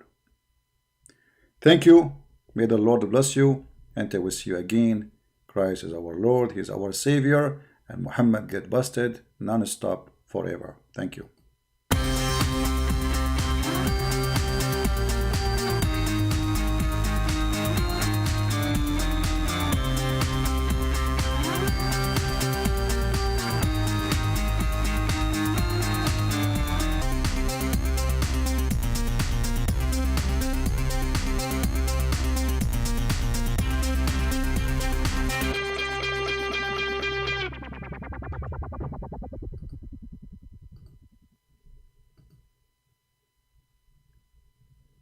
Thank you. May the Lord bless you. Until we see you again. Christ is our Lord. He is our Savior. And Muhammad get busted non-stop forever. Thank you.